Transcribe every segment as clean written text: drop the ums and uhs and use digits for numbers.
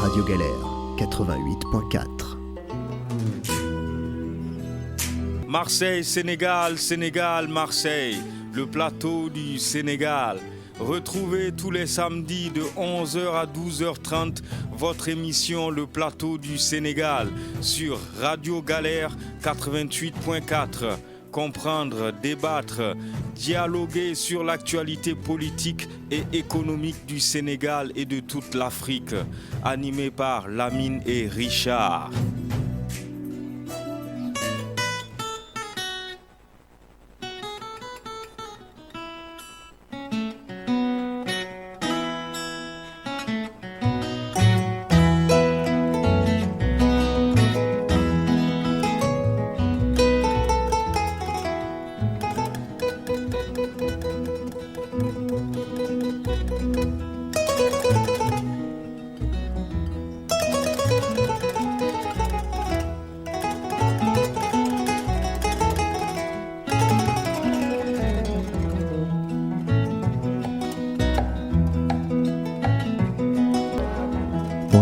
Radio Galère 88.4. Marseille, Sénégal, Sénégal, Marseille, le plateau du Sénégal. Retrouvez tous les samedis de 11h à 12h30 votre émission Le Plateau du Sénégal sur Radio Galère 88.4. Comprendre, débattre, dialoguer sur l'actualité politique et économique du Sénégal et de toute l'Afrique. Animé par Lamine et Richard.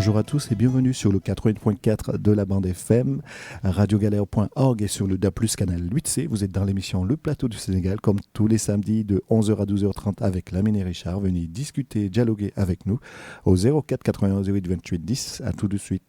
Bonjour à tous et bienvenue sur le 88.4 de la bande FM, radiogalère.org et sur le DA+, canal 8C. Vous êtes dans l'émission Le Plateau du Sénégal, comme tous les samedis de 11h à 12h30 avec Lamine et Richard. Venez discuter, dialoguer avec nous au 04 91 08 28 10. À tout de suite.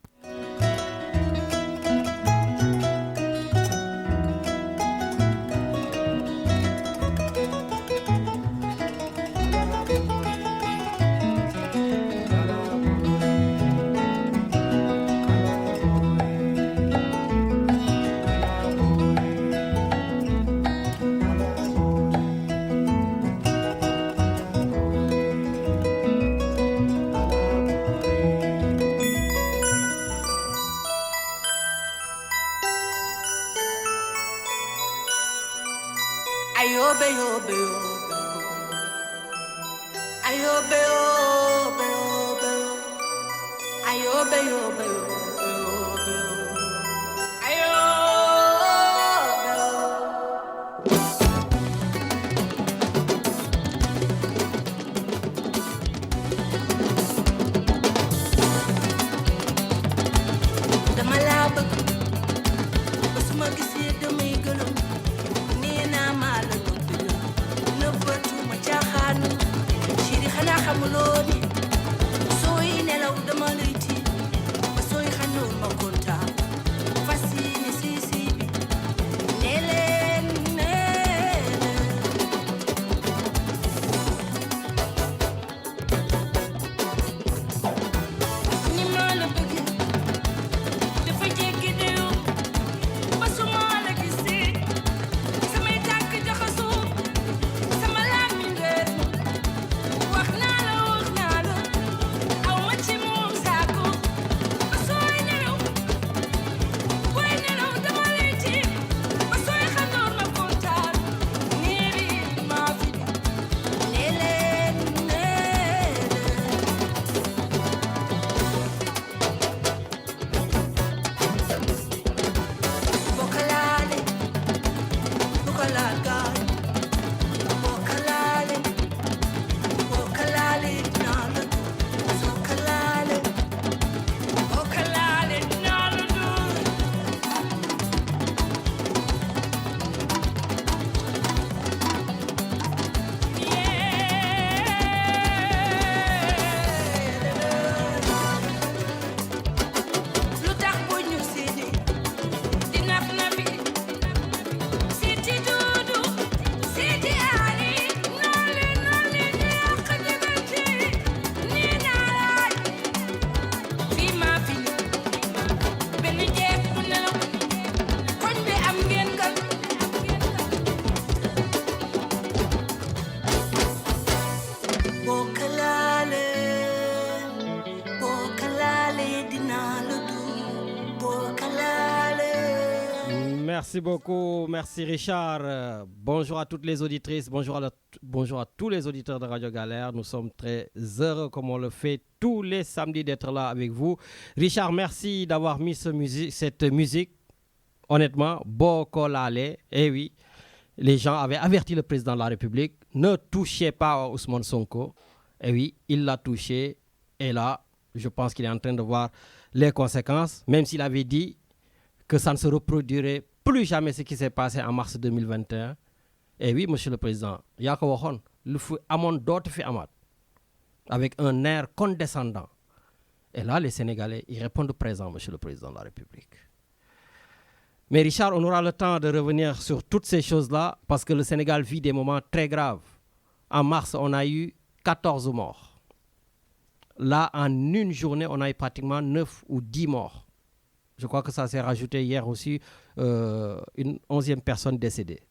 Merci beaucoup, merci Richard. Bonjour à toutes les auditrices, bonjour à tous les auditeurs de Radio Galère. Nous sommes très heureux, comme on le fait tous les samedis, d'être là avec vous. Richard, merci d'avoir mis cette musique. Honnêtement, Bokolale, eh oui, les gens avaient averti le président de la République, ne touchez pas à Ousmane Sonko. Eh oui, il l'a touché, et là, Je pense qu'il est en train de voir les conséquences, même s'il avait dit que ça ne se reproduirait plus jamais ce qui s'est passé en mars 2021. Et oui, monsieur le président, il y a le feu amon d'autres fait amat, avec un air condescendant. Et là, les Sénégalais, ils répondent présent, monsieur le président de la République. Mais Richard, on aura le temps de revenir sur toutes ces choses-là, parce que le Sénégal vit des moments très graves. En mars, on a eu 14 morts. Là, en une journée, on a eu pratiquement 9 ou 10 morts. Je crois que ça s'est rajouté hier aussi, une 11e personne décédée.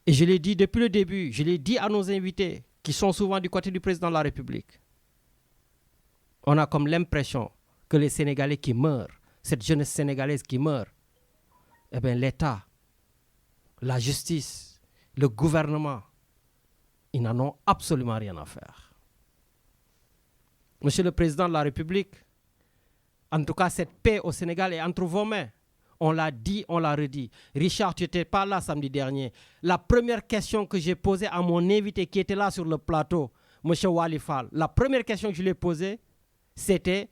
Et je l'ai dit depuis le début, je l'ai dit à nos invités, qui sont souvent du côté du président de la République. On a comme l'impression que les Sénégalais qui meurent, cette jeunesse sénégalaise qui meurt, eh bien l'État, la justice, le gouvernement, ils n'en ont absolument rien à faire. Monsieur le Président de la République, en tout cas, cette paix au Sénégal est entre vos mains. On l'a dit, on l'a redit. Richard, tu n'étais pas là samedi dernier. La première question que j'ai posée à mon invité qui était là sur le plateau, M. Walifal, la première question que je lui ai posée, c'était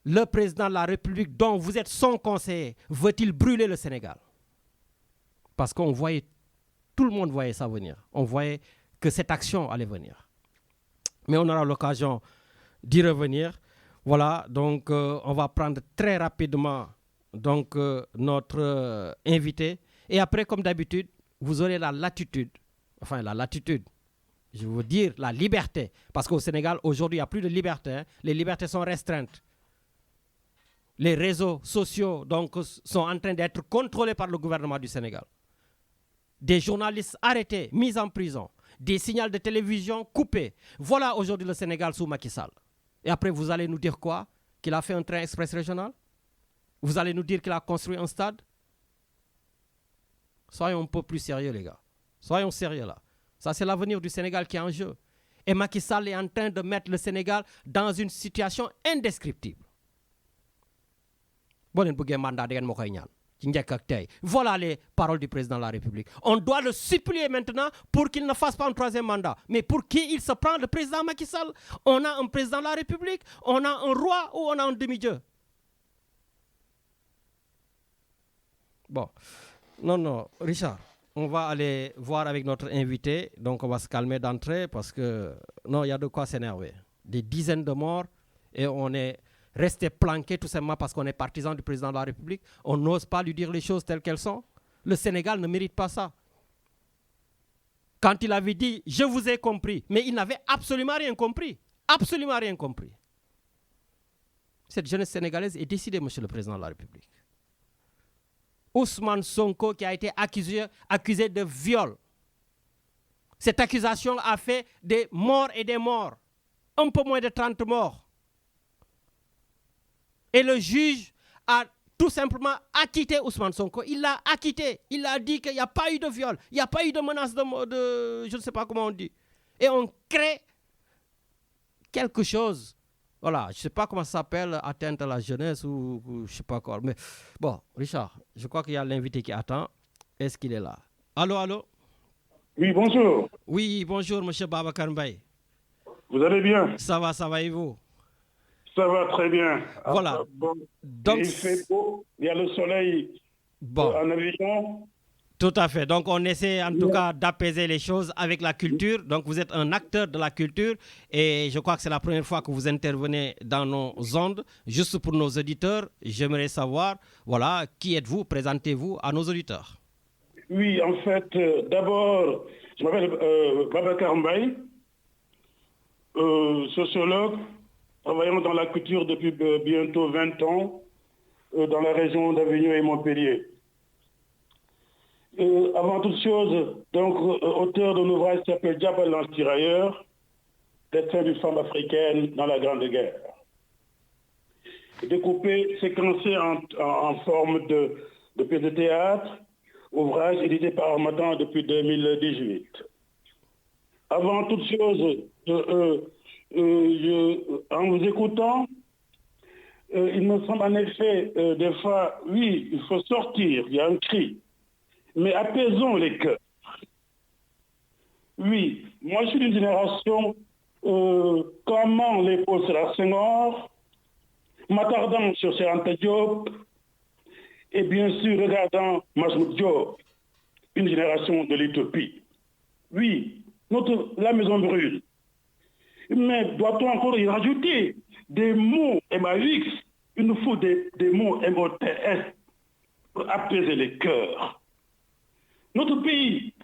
le Président de la République, dont vous êtes son conseiller, veut-il brûler le Sénégal? Parce qu'on voyait, tout le monde voyait ça venir. On voyait que cette action allait venir. Mais on aura l'occasion d'y revenir. Voilà, donc on va prendre très rapidement donc, notre invité. Et après, comme d'habitude, vous aurez la latitude, je veux dire la liberté, parce qu'au Sénégal, aujourd'hui, il n'y a plus de liberté. Hein. Les libertés sont restreintes. Les réseaux sociaux donc, sont en train d'être contrôlés par le gouvernement du Sénégal. Des journalistes arrêtés, mis en prison, des signaux de télévision coupés. Voilà aujourd'hui le Sénégal sous Macky Sall. Et après, vous allez nous dire quoi? Qu'il a fait un train express régional? Vous allez nous dire qu'il a construit un stade? Soyons un peu plus sérieux, les gars. Soyons sérieux là. Ça, c'est l'avenir du Sénégal qui est en jeu. Et Macky Sall est en train de mettre le Sénégal dans une situation indescriptible. Voilà les paroles du président de la République. On doit le supplier maintenant pour qu'il ne fasse pas un troisième mandat. Mais pour qui il se prend, le président Macky Sall? On a un président de la République, on a un roi ou on a un demi-dieu? Bon, non, Richard, on va aller voir avec notre invité. Donc on va se calmer d'entrée parce que, non, il y a de quoi s'énerver. Des dizaines de morts et on est resté planqué tout simplement parce qu'on est partisan du président de la République. On n'ose pas lui dire les choses telles qu'elles sont. Le Sénégal ne mérite pas ça. Quand il avait dit « je vous ai compris », mais il n'avait absolument rien compris. Absolument rien compris. Cette jeunesse sénégalaise est décidée, monsieur le président de la République. Ousmane Sonko qui a été accusé de viol. Cette accusation a fait des morts et des morts. Un peu moins de 30 morts. Et le juge a tout simplement acquitté Ousmane Sonko. Il l'a acquitté. Il a dit qu'il n'y a pas eu de viol. Il n'y a pas eu de menace de... Je ne sais pas comment on dit. Et on crée quelque chose. Voilà, je ne sais pas comment ça s'appelle, atteinte à la jeunesse ou je ne sais pas quoi. Mais bon, Richard, je crois qu'il y a l'invité qui attend. Est-ce qu'il est là? Allô? Oui, bonjour. Oui, bonjour, monsieur Babacar Mbaye. Vous allez bien? Ça va et vous? Ça va très bien. Voilà. Bon. Donc, il fait beau, il y a le soleil en Abidjan. Tout à fait. Donc, on essaie en tout cas d'apaiser les choses avec la culture. Donc, vous êtes un acteur de la culture et je crois que c'est la première fois que vous intervenez dans nos ondes. Juste pour nos auditeurs, j'aimerais savoir, voilà, qui êtes-vous? Présentez-vous à nos auditeurs. Oui, en fait, d'abord, je m'appelle Babacar Mbaye, sociologue, travaillant dans la culture depuis bientôt 20 ans dans la région d'Avignon et Montpellier. Avant toute chose, donc, auteur d'un ouvrage qui s'appelle Diable l'Antirailleur, destin d'une femme africaine dans la Grande Guerre. Découpé, séquencé en forme de pièce de théâtre, ouvrage édité par Harmattan depuis 2018. Avant toute chose, en vous écoutant, il me semble en effet, des fois, oui, il faut sortir, il y a un cri, mais apaisons les cœurs. Oui, moi je suis d'une génération clamant l'épaule sur la Senghor, m'attardant sur Cheikh Anta Diop, et bien sûr regardant Majmout Diop, une génération de l'utopie. Oui, la maison brûle. Mais doit-on encore y rajouter des mots MAX? Il nous faut des mots MOTS pour apaiser les cœurs. Notre pays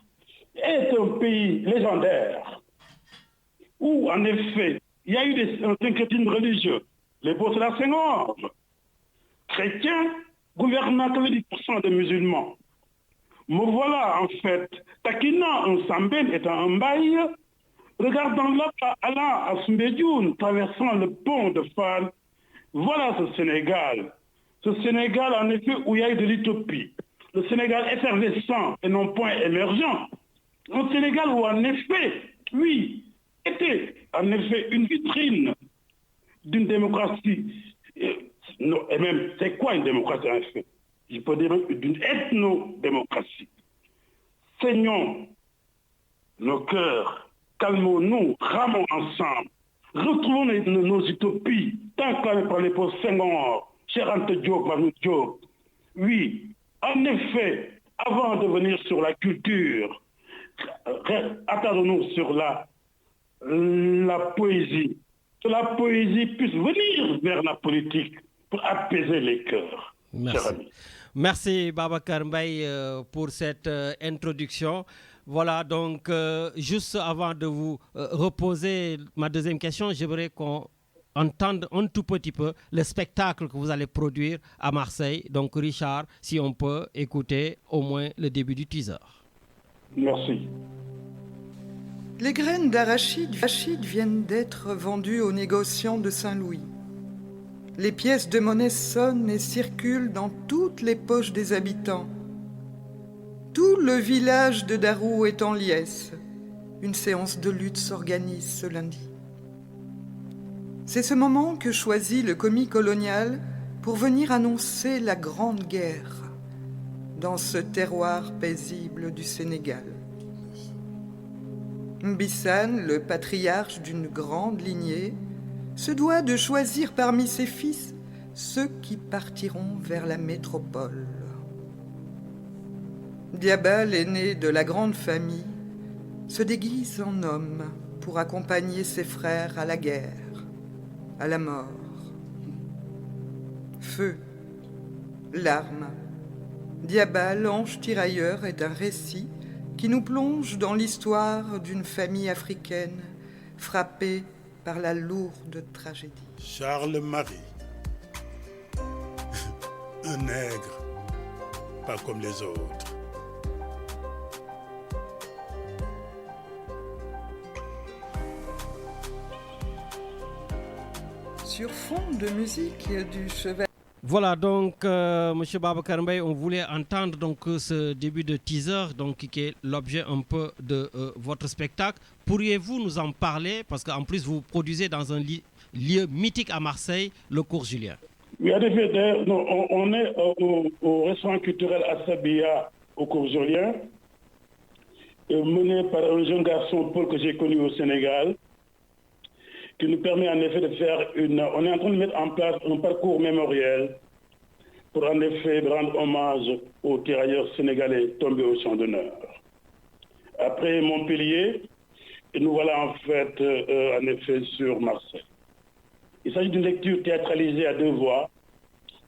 est un pays légendaire où, en effet, il y a eu des syncrétismes religieux. Les Bosra Senghor, chrétiens, gouvernant 90% des musulmans. Me voilà, en fait, taquinant un Sambène étant un bail, regardant là, allant à Soumbédioune, traversant le pont de Fall. Voilà ce Sénégal. Ce Sénégal, en effet, où il y a eu de l'utopie. Le Sénégal effervescent et non point émergent. Un Sénégal où, en effet, oui, était, en effet, une vitrine d'une démocratie. Et même, c'est quoi une démocratie, en effet? Je peux dire d'une ethno-démocratie. Saignons nos cœurs, calmons-nous, ramons ensemble, retrouvons nos utopies, tant qu'on par les postes Senghor, Cheikh Anta Diop, Majmout Diop. Oui, en effet, avant de venir sur la culture, attardons-nous sur la poésie. Que la poésie puisse venir vers la politique pour apaiser les cœurs. Merci. Merci Babacar Mbaye pour cette introduction. Voilà, donc juste avant de vous reposer ma deuxième question, j'aimerais qu'on entende un tout petit peu le spectacle que vous allez produire à Marseille. Donc Richard, si on peut écouter au moins le début du teaser. Merci. Les graines d'arachide viennent d'être vendues aux négociants de Saint-Louis. Les pièces de monnaie sonnent et circulent dans toutes les poches des habitants. Tout le village de Darou est en liesse. Une séance de lutte s'organise ce lundi. C'est ce moment que choisit le commis colonial pour venir annoncer la grande guerre dans ce terroir paisible du Sénégal. Mbissane, le patriarche d'une grande lignée, se doit de choisir parmi ses fils ceux qui partiront vers la métropole. Diaba, l'aîné de la grande famille, se déguise en homme pour accompagner ses frères à la guerre, à la mort. Feu, larmes, Diaba, l'ange tirailleur, est un récit qui nous plonge dans l'histoire d'une famille africaine frappée par la lourde tragédie. Charles-Marie, un nègre, pas comme les autres. Sur fond de musique du cheval. Voilà donc, Monsieur Babacar Mbaye, on voulait entendre donc ce début de teaser, donc qui est l'objet un peu de votre spectacle. Pourriez-vous nous en parler, parce qu'en plus vous produisez dans un lieu mythique à Marseille, le Cours Julien. Oui, en effet, on est au restaurant culturel Asabia au Cours Julien, mené par un jeune garçon Paul que j'ai connu au Sénégal, qui nous permet en effet de faire on est en train de mettre en place un parcours mémoriel pour en effet rendre hommage aux tirailleurs sénégalais tombés au champ d'honneur. Après Montpellier, et nous voilà en fait en effet sur Marseille. Il s'agit d'une lecture théâtralisée à deux voix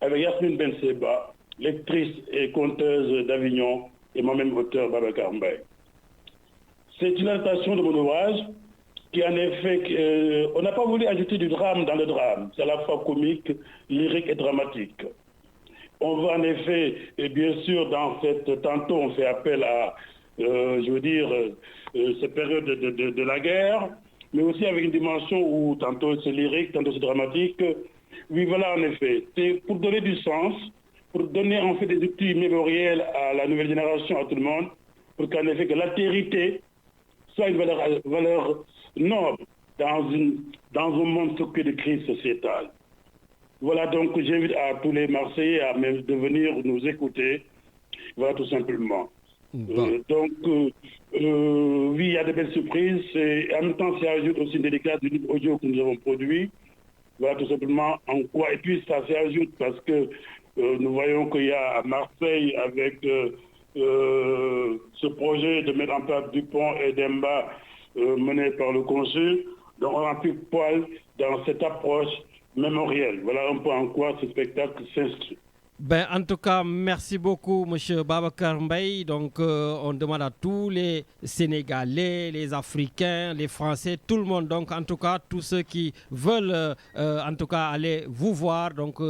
avec Yasmine Benseba, lectrice et conteuse d'Avignon, et moi-même auteur Babacar Mbaye. C'est une adaptation de mon ouvrage qui en effet, on n'a pas voulu ajouter du drame dans le drame. C'est à la fois comique, lyrique et dramatique. On va en effet, et bien sûr, tantôt on fait appel à, cette période de la guerre, mais aussi avec une dimension où tantôt c'est lyrique, tantôt c'est dramatique. Oui, voilà, en effet. C'est pour donner du sens, pour donner en fait des outils mémoriels à la nouvelle génération, à tout le monde, pour qu'en effet que l'altérité soit une valeur noble dans un monde stocké de crise sociétale. Voilà, donc j'invite à tous les Marseillais à de venir nous écouter. Voilà, tout simplement. Bon. Oui, il y a de belles surprises. Et en même temps, ça ajoute aussi une dédicace du livre audio que nous avons produit. Voilà tout simplement en quoi. Et puis ça s'ajoute parce que nous voyons qu'il y a à Marseille, avec ce projet de mettre en place Dupont et Demba mené par le consul, donc on a pu poil dans cette approche mémorielle. Voilà un peu en quoi ce spectacle s'inscrit. Ben, en tout cas, merci beaucoup, M. Babacar Mbaye. Donc, on demande à tous les Sénégalais, les Africains, les Français, tout le monde, donc, en tout cas, tous ceux qui veulent, en tout cas, aller vous voir, donc,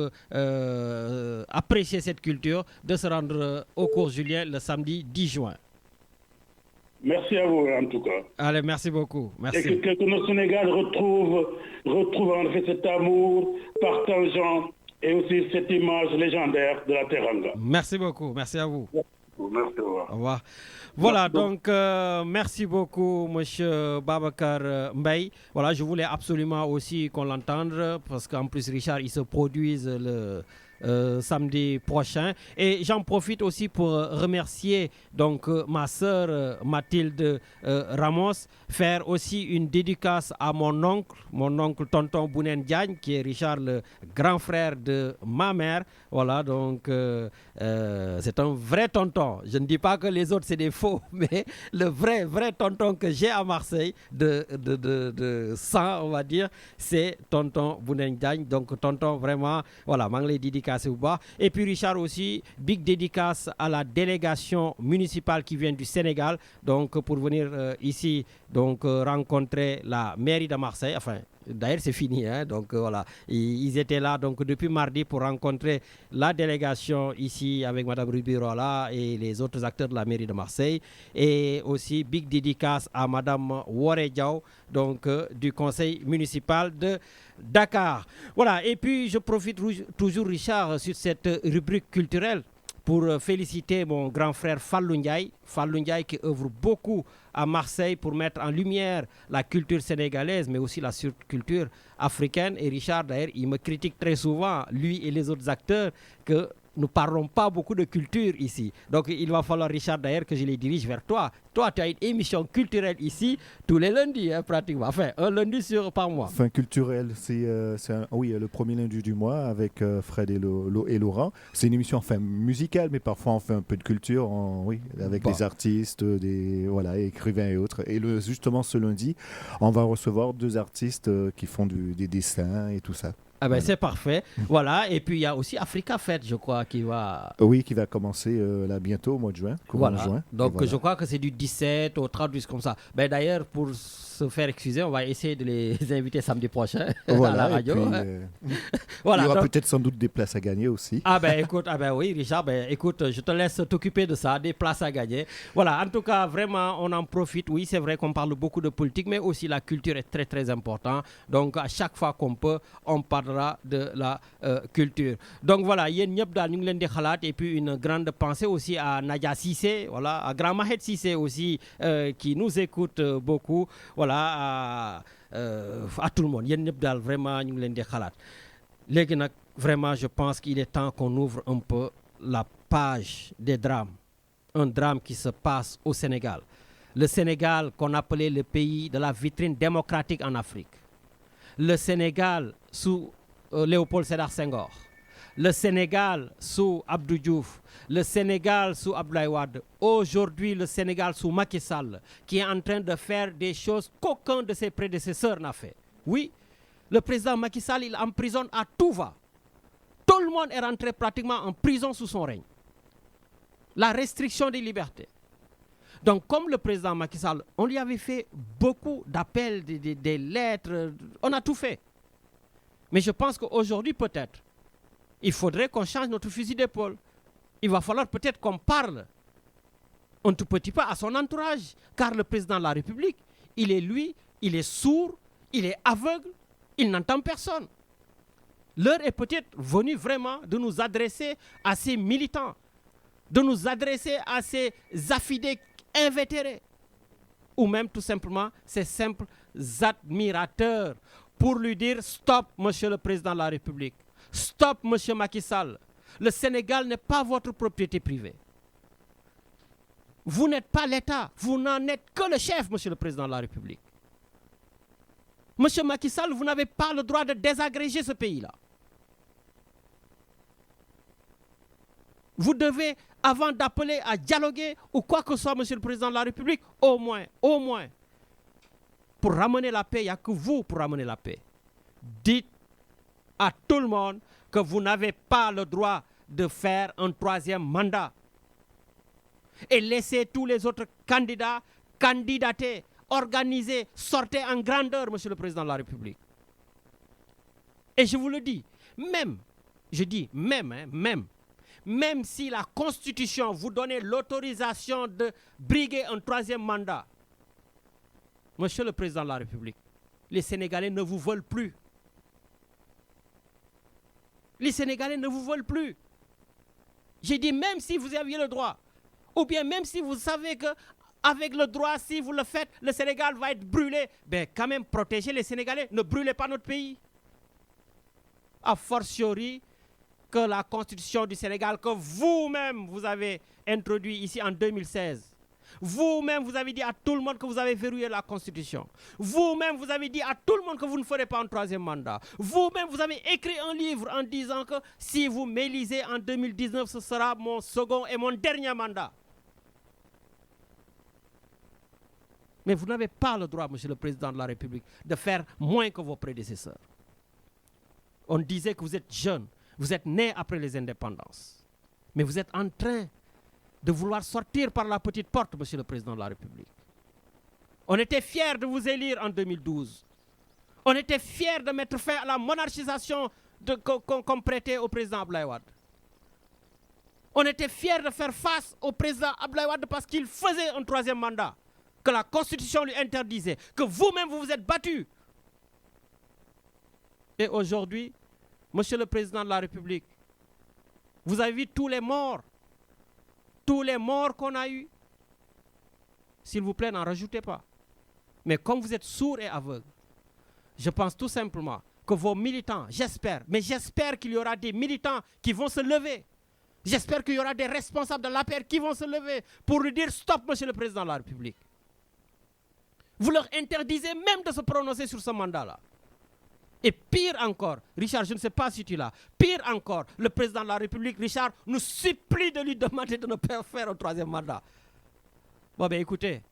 apprécier cette culture, de se rendre au cours Julien le samedi 10 juin. Merci à vous, en tout cas. Allez, merci beaucoup. Merci. Et que nos Sénégal retrouve en fait cet amour partageant et aussi cette image légendaire de la Teranga. Merci beaucoup. Merci à vous. Merci, au revoir. Au revoir. Voilà, donc merci beaucoup, monsieur Babacar Mbaye. Voilà, je voulais absolument aussi qu'on l'entende parce qu'en plus, Richard, il se produise le samedi prochain. Et j'en profite aussi pour remercier donc ma sœur Mathilde Ramos, faire aussi une dédicace à mon oncle tonton Bounen Diagne, qui est Richard, le grand frère de ma mère. Voilà, donc c'est un vrai tonton. Je ne dis pas que les autres c'est des faux, mais le vrai tonton que j'ai à Marseille de sang, on va dire, c'est tonton Bounen Diagne. Donc tonton, vraiment, voilà, maa ngi lay dédicace bu baax. Et puis Richard aussi, big dédicace à la délégation municipale qui vient du Sénégal, donc pour venir ici, donc rencontrer la mairie de Marseille. Enfin, d'ailleurs, c'est fini, hein? Donc voilà, ils étaient là donc depuis mardi pour rencontrer la délégation ici avec Madame Rubirola et les autres acteurs de la mairie de Marseille. Et aussi big dédicace à Madame Wore Diaw, donc du conseil municipal de Dakar. Voilà, et puis je profite toujours, Richard, sur cette rubrique culturelle pour féliciter mon grand frère Fallou Ndiaye qui œuvre beaucoup à Marseille pour mettre en lumière la culture sénégalaise, mais aussi la culture africaine. Et Richard, d'ailleurs, il me critique très souvent, lui et les autres acteurs, que nous ne parlons pas beaucoup de culture ici. Donc il va falloir, Richard, d'ailleurs, que je les dirige vers toi. Toi, tu as une émission culturelle ici tous les lundis, hein, pratiquement. Enfin, un lundi par mois. Enfin, culturel, c'est oui, le premier lundi du mois avec Fred et Laurent. C'est une émission enfin musicale, mais parfois on fait un peu de culture, oui, avec les artistes, voilà, écrivains et autres. Et justement, ce lundi, on va recevoir 2 artistes qui font des dessins et tout ça. Ah ben, c'est parfait. Voilà. Et puis il y a aussi Africa Fête, je crois, qui va... Oui, qui va commencer là bientôt au mois de juin. Voilà. Juin. Donc voilà. Je crois que c'est du 17 au 30, comme ça. Ben, d'ailleurs, pour se faire excuser, on va essayer de les inviter samedi prochain voilà, à la radio. Puis, voilà, il y aura peut-être sans doute des places à gagner aussi. Ah ben écoute, oui Richard, écoute, je te laisse t'occuper de ça, des places à gagner. Voilà, en tout cas, vraiment, on en profite. Oui, c'est vrai qu'on parle beaucoup de politique, mais aussi la culture est très très importante. Donc à chaque fois qu'on peut, on parlera de la culture. Donc voilà, yéen ñëpp daal ñu ngi leen di xalaat. Et puis une grande pensée aussi à Nadia Cissé, voilà, à Grand Mahed Cissé aussi, qui nous écoute beaucoup. Voilà, à tout le monde. Yéen ñëpp daal vraiment ñu ngi leen di xalaat. Léegi nag, vraiment, je pense qu'il est temps qu'on ouvre un peu la page des drames. Un drame qui se passe au Sénégal. Le Sénégal qu'on appelait le pays de la vitrine démocratique en Afrique. Le Sénégal sous Léopold Sédar Senghor. Le Sénégal sous Abdou Diouf. Le Sénégal sous Abdoulaye Wade. Aujourd'hui, le Sénégal sous Macky Sall, qui est en train de faire des choses qu'aucun de ses prédécesseurs n'a fait. Oui, le président Macky Sall, il emprisonne à tout va. Tout le monde est rentré pratiquement en prison sous son règne. La restriction des libertés. Donc, comme le président Macky Sall, on lui avait fait beaucoup d'appels, des lettres, on a tout fait. Mais je pense qu'aujourd'hui, peut-être, il faudrait qu'on change notre fusil d'épaule. Il va falloir peut-être qu'on parle un tout petit peu à son entourage. Car le président de la République, il est sourd, il est aveugle, il n'entend personne. L'heure est peut-être venue vraiment de nous adresser à ces militants, de nous adresser à ces affidés invétérés, ou même tout simplement ces simples admirateurs, pour lui dire stop, monsieur le président de la République, stop, monsieur Macky Sall, le Sénégal n'est pas votre propriété privée. Vous n'êtes pas l'État, vous n'en êtes que le chef, Monsieur le Président de la République. Monsieur Macky Sall, vous n'avez pas le droit de désagréger ce pays-là. Vous devez, avant d'appeler à dialoguer ou quoi que ce soit, Monsieur le Président de la République, au moins, pour ramener la paix, il n'y a que vous pour ramener la paix. Dites à tout le monde que vous n'avez pas le droit de faire un troisième mandat. Et laissez tous les autres candidats candidater, organiser, sortez en grandeur, Monsieur le Président de la République. Et je vous le dis, même si la Constitution vous donnait l'autorisation de briguer un troisième mandat, Monsieur le Président de la République, les Sénégalais ne vous veulent plus. Les Sénégalais ne vous veulent plus. J'ai dit même si vous aviez le droit, ou bien même si vous savez qu'avec le droit, si vous le faites, le Sénégal va être brûlé, ben quand même protégez les Sénégalais, ne brûlez pas notre pays. A fortiori que la constitution du Sénégal que vous-même vous avez introduit ici en 2016. Vous-même vous avez dit à tout le monde que vous avez verrouillé la constitution. Vous-même vous avez dit à tout le monde que vous ne ferez pas un troisième mandat. Vous-même vous avez écrit un livre en disant que si vous m'élisez en 2019, ce sera mon second et mon dernier mandat. Mais vous n'avez pas le droit, Monsieur le Président de la République, de faire moins que vos prédécesseurs. On disait que vous êtes jeune, vous êtes né après les indépendances. Mais vous êtes en train de vouloir sortir par la petite porte, Monsieur le Président de la République. On était fiers de vous élire en 2012. On était fiers de mettre fin à la monarchisation qu'on prêtait au président Abdoulaye Wade. On était fiers de faire face au président Abdoulaye Wade parce qu'il faisait un troisième mandat, que la Constitution lui interdisait, que vous-même vous vous êtes battu. Et aujourd'hui, Monsieur le Président de la République, vous avez vu tous les morts qu'on a eus. S'il vous plaît, n'en rajoutez pas. Mais comme vous êtes sourds et aveugles, je pense tout simplement que vos militants, j'espère qu'il y aura des militants qui vont se lever. J'espère qu'il y aura des responsables de l'APR qui vont se lever pour lui dire stop, Monsieur le Président de la République. Vous leur interdisez même de se prononcer sur ce mandat-là. Et pire encore, Richard, je ne sais pas si tu es là, pire encore, le président de la République, Richard, nous supplie de lui demander de ne pas faire un troisième mandat. Bon, ben écoutez,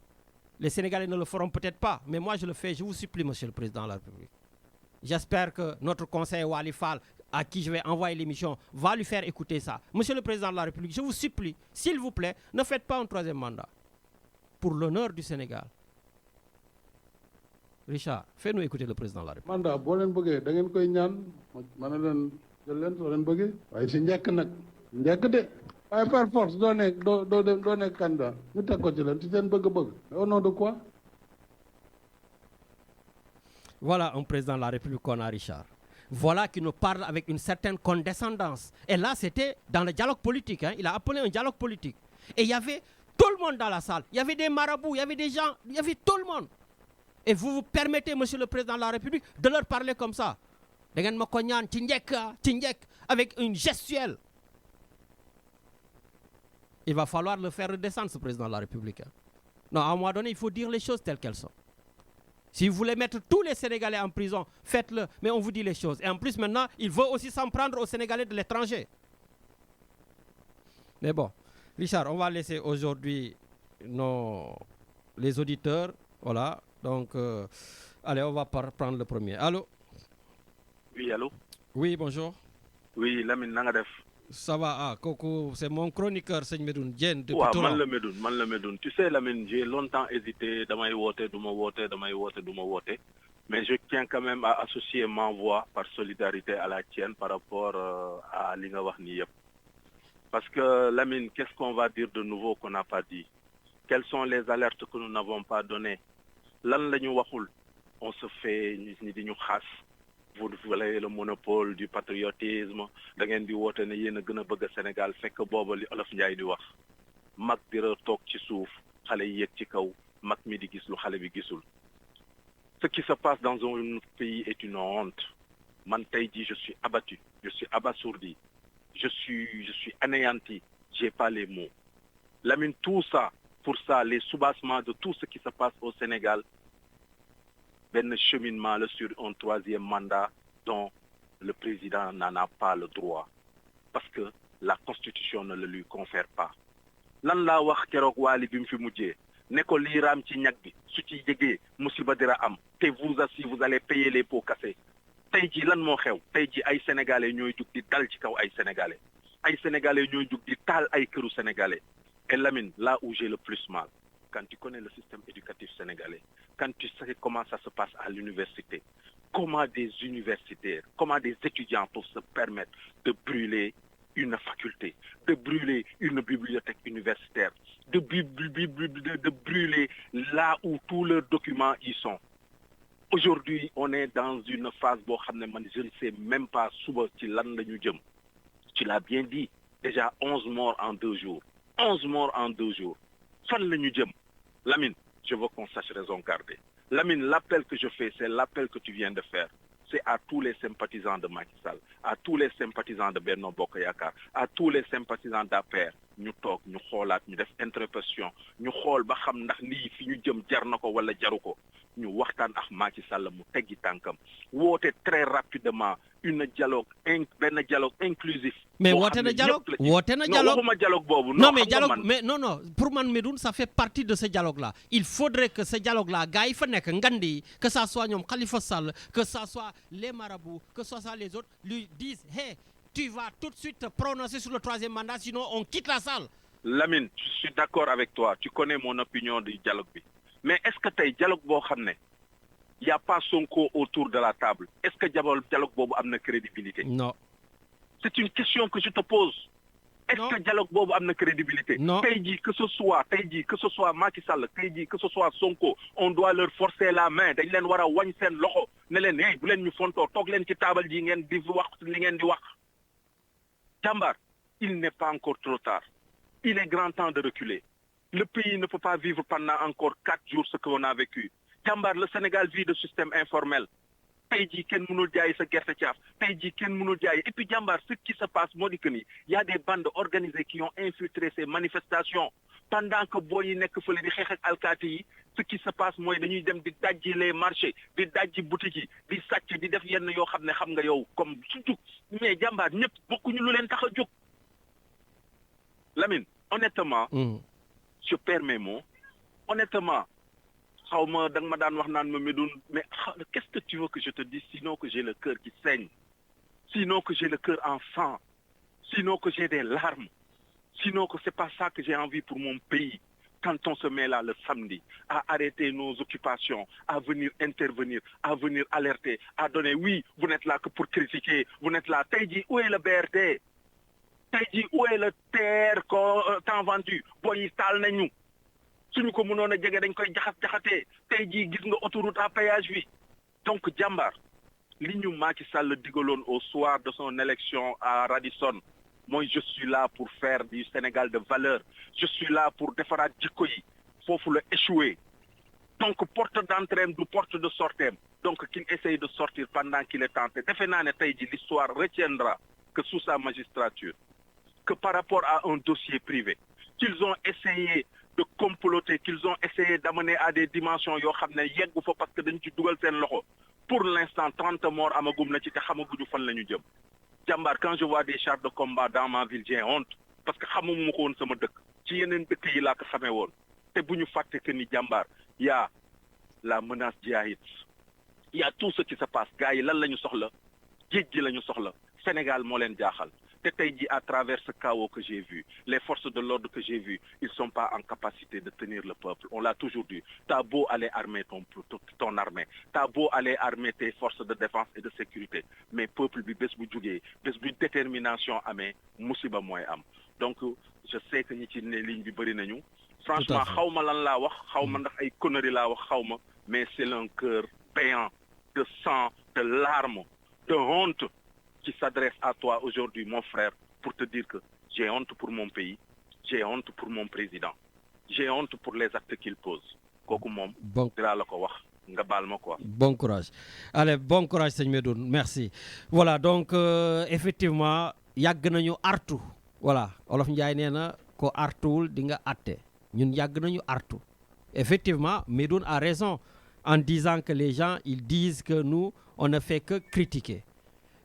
les Sénégalais ne le feront peut-être pas, mais moi je le fais, je vous supplie, Monsieur le Président de la République. J'espère que notre conseiller Wali Fall, à qui je vais envoyer l'émission, va lui faire écouter ça. Monsieur le Président de la République, je vous supplie, s'il vous plaît, ne faites pas un troisième mandat. Pour l'honneur du Sénégal. Richard, fais-nous écouter le président de la République. Mandat boo leen bëggee da ngeen koy ñaan ma ne leen jël leen soo leen bëggee waaye si njëkk nag njëkk de waaye par force doo nekk candidat ñu teg ko ci leen ci seen bëgg-bëgg au nom de quoi. Voilà un président de la République qu'on a, Richard. Voilà qui nous parle avec une certaine condescendance. Et là, c'était dans le dialogue politique. Hein. Il a appelé un dialogue politique. Et il y avait tout le monde dans la salle. Il y avait des marabouts, il y avait des gens, il y avait tout le monde. Et vous vous permettez, Monsieur le Président de la République, de leur parler comme ça. Avec une gestuelle. Il va falloir le faire redescendre, ce Président de la République. Non, à un moment donné, il faut dire les choses telles qu'elles sont. Si vous voulez mettre tous les Sénégalais en prison, faites-le. Mais on vous dit les choses. Et en plus, maintenant, il veut aussi s'en prendre aux Sénégalais de l'étranger. Mais bon, Richard, on va laisser aujourd'hui les auditeurs. Voilà. Donc, allez, on va prendre le premier. Allô? Oui, allô? Oui, bonjour. Oui, Lamine Nangadef. Ça va, Coco, c'est mon chroniqueur, Seigne Medoun Diène, depuis tout man le Medoun. Tu sais, Lamine, j'ai longtemps hésité dans ma vote. Mais je tiens quand même à associer ma voix par solidarité à la tienne par rapport à l'Ingawahni. Parce que, Lamine, qu'est-ce qu'on va dire de nouveau qu'on n'a pas dit? Quelles sont les alertes que nous n'avons pas données? On se fait vous voulez le monopole du patriotisme da ngeen di woote ne yéen a gën a bëgg Sénégal fekk booba li Olof Njaay di wax mag dira toog ci suuf xale yi yéeg ci kaw mag mi di gis lu xale bi gisul. Ce qui se passe dans un pays est une honte. Man tey jii je suis abattu, je suis abasourdi, je suis anéanti, j'ai pas les mots. Lamine, tout ça pour ça les soubassements de tout ce qui se passe au Sénégal benn cheminement là sur un troisième mandat dont le président n'en a pas le droit parce que la constitution ne le lui confère pas lan laa wax keroog Waly bi mu fi mujjee ne ko lii raam ci ñag bi su ci jegee musiba dira am te vous aussi vous allez payer les pots cassés tey jii lan moo xew tey jii ay sénégalais ñooy jug di dal ci kaw ay sénégalais ñooy jug di taal ay këru sénégalais et Lamine là où j'ai le plus mal quand tu connais le système éducatif sénégalais quand tu sais comment ça se passe à l'université comment des universitaires comment des étudiants peuvent se permettre de brûler une faculté, de brûler une bibliothèque universitaire, de brûler là où tous leurs documents y sont. Aujourd'hui, on est dans une phase où je ne sais même pas souvent ci lan la ñu jëm. Tu l'as bien dit, déjà 11 morts en 2 jours. 11 morts en 2 jours. Fan la ñu jëm. Lamine, je veux qu'on sache raison garder. Lamine, l'appel que je fais, c'est l'appel que tu viens de faire. C'est à tous les sympathisants de Macky Sall, à tous les sympathisants de Benno Bokk Yakaar, à tous les sympathisants d'APR ñu toog ñu xoolaat ñu def introspection ñu xool ba xam ndax lii fi ñu jëm jar na ko wala jaru ko ñu waxtaan ak Macky Sall mu teggi tànkam woote très rapidement benn dialogue inclusif. mais woote na dialogue waxuma dialogue boobu. non mais dialogue mais non pour man Medoune ça fait partie de ce dialogue là il faudrait que ce dialogue là gars yi fa nekk ngandi que ça soit ñoom Khalifa Sall que ça soit les marabouts que ça soit les autres lui disent hey tu vas tout de suite te prononcer sur le 3e mandat sinon on quitte la salle. Lamine je suis d'accord avec toi tu connais mon opinion du dialogue bi mais est-ce que tey dialogue boo xam ne y a pas Sonko autour de la table est-ce que dialogue boobu am na crédibilité. Non. C'est une question que je te pose. Est-ce que dialogue boobu am na crédibilité. Non. Tey jii que ce soit Macky Sall tey jii que ce soit Sonko on doit leur forcer la main dañ leen war a wañ seen loxo ne leen hey bu leen ñu fontoo toog leen ci taabal ji ngeen di wax li ngeen di wax. Jàmbaar il n'est pas encore trop tard. Il est grand temps de reculer. Le pays ne peut pas vivre pendant encore 4 jours ce qu'on a vécu. Jàmbaar le Sénégal vit de système informel. tey jii kenn mënul jaay sa gerte caaf tey jii kenn mënul jaay et puis jàmbaar ce qui se passe moo di que ni y a des bandes organisées qui ont infiltré ces manifestations pendant que boo yi nekk fële di xeex ak alkaati yi ce qui se passe mooy dañuy dem di dajji les marchés di dajji boutiques yi di sàcc di def yenn yoo xam ne xam nga yow comme surtout mais jàmbaar ñëpp bokkuñu lu leen tax a jóg Lamine honnêtement je perds mes mots honnêtement xaw ma da nga ma daan wax naan ma Medoune mais qu'est-ce que tu veux que je te dise sinon que j'ai le cœur qui saigne sinon que j'ai le cœur en sang sinon que j'ai des larmes sinon que c'est pas ça que j'ai envie pour mon pays quand on se met là le samedi à arrêter nos occupations à venir intervenir à venir alerter à donner oui vous n'êtes là que pour critiquer vous n'êtes là tey jii où est le BRT tey jii où est le TER temps vendu booy yi taal nañu suñu ko mënoon a jege dañ koy jaxatee tey jii gis nga autoroute à péage bi donc jàmbaar li ñu Macky Sall digaloon au soir de son élection à Radisson mooy je suis là pour faire du Sénégal de valeur je suis là pour defaraat jikko yi foofu la échoué donc porte d'entrée du porte de sortie donc qu'il essaye de sortir pendant qu'il est tenté defe naa ne tey jii l'histoire retiendra que sous sa magistrature que par rapport à un dossier privé qu'ils ont essayé de comploter qu'ils ont essayé d'amener à des dimensions yoo xam ne yeggu fa parce que dañ ci dugal seen loxo pour l'instant 30 morts amagum na ci te xamaguñu fan la ñu jëm jàmbaar quand je vois des chars de combat dans ma ville j'ai honte parce que xamuma ko woon sama dëkk ci yeneen dëkk yi laa ko xamee woon te bu ñu fàtte que ni jàmbaar y a la menace djihadiste y a tout ce qui se passe gars yi lan la ñu soxla géej gi la ñu soxla Sénégal moo leen jaaxal te tey jii à travers ce chaos que j'ai vu les forces de l'ordre que j'ai vu ils sont pas en capacité de tenir le peuple on l'a toujours dit t'as beau aller armer ton armée t'as beau aller armer tes forces de défense et de sécurité mais peuple bi bés bu jugee bés bu détermination amee musiba mooy am donc je sais que ñi ci ne ligne bi bëri nañu franchement xaw ma lan laa wax xaw ma ndax ay conneries laa wax xaw ma mais c'est un cœur béant de sang de larmes de honte qui s'adresse à toi aujourd'hui mon frère pour te dire que j'ai honte pour mon pays j'ai honte pour mon président j'ai honte pour les actes qu'il pose kooku moom dinaa la ko wax nga baal ma quoi. Bon courage allez bon courage sëñ Medoune merci voilà donc effectivement yàgg nañu artu voilà Olof Njaay nee na ko artuwul di nga atte ñun yàgg nañu artu. Effectivement, Medoun a raison en disant que les gens, ils disent que nous, on ne fait que critiquer.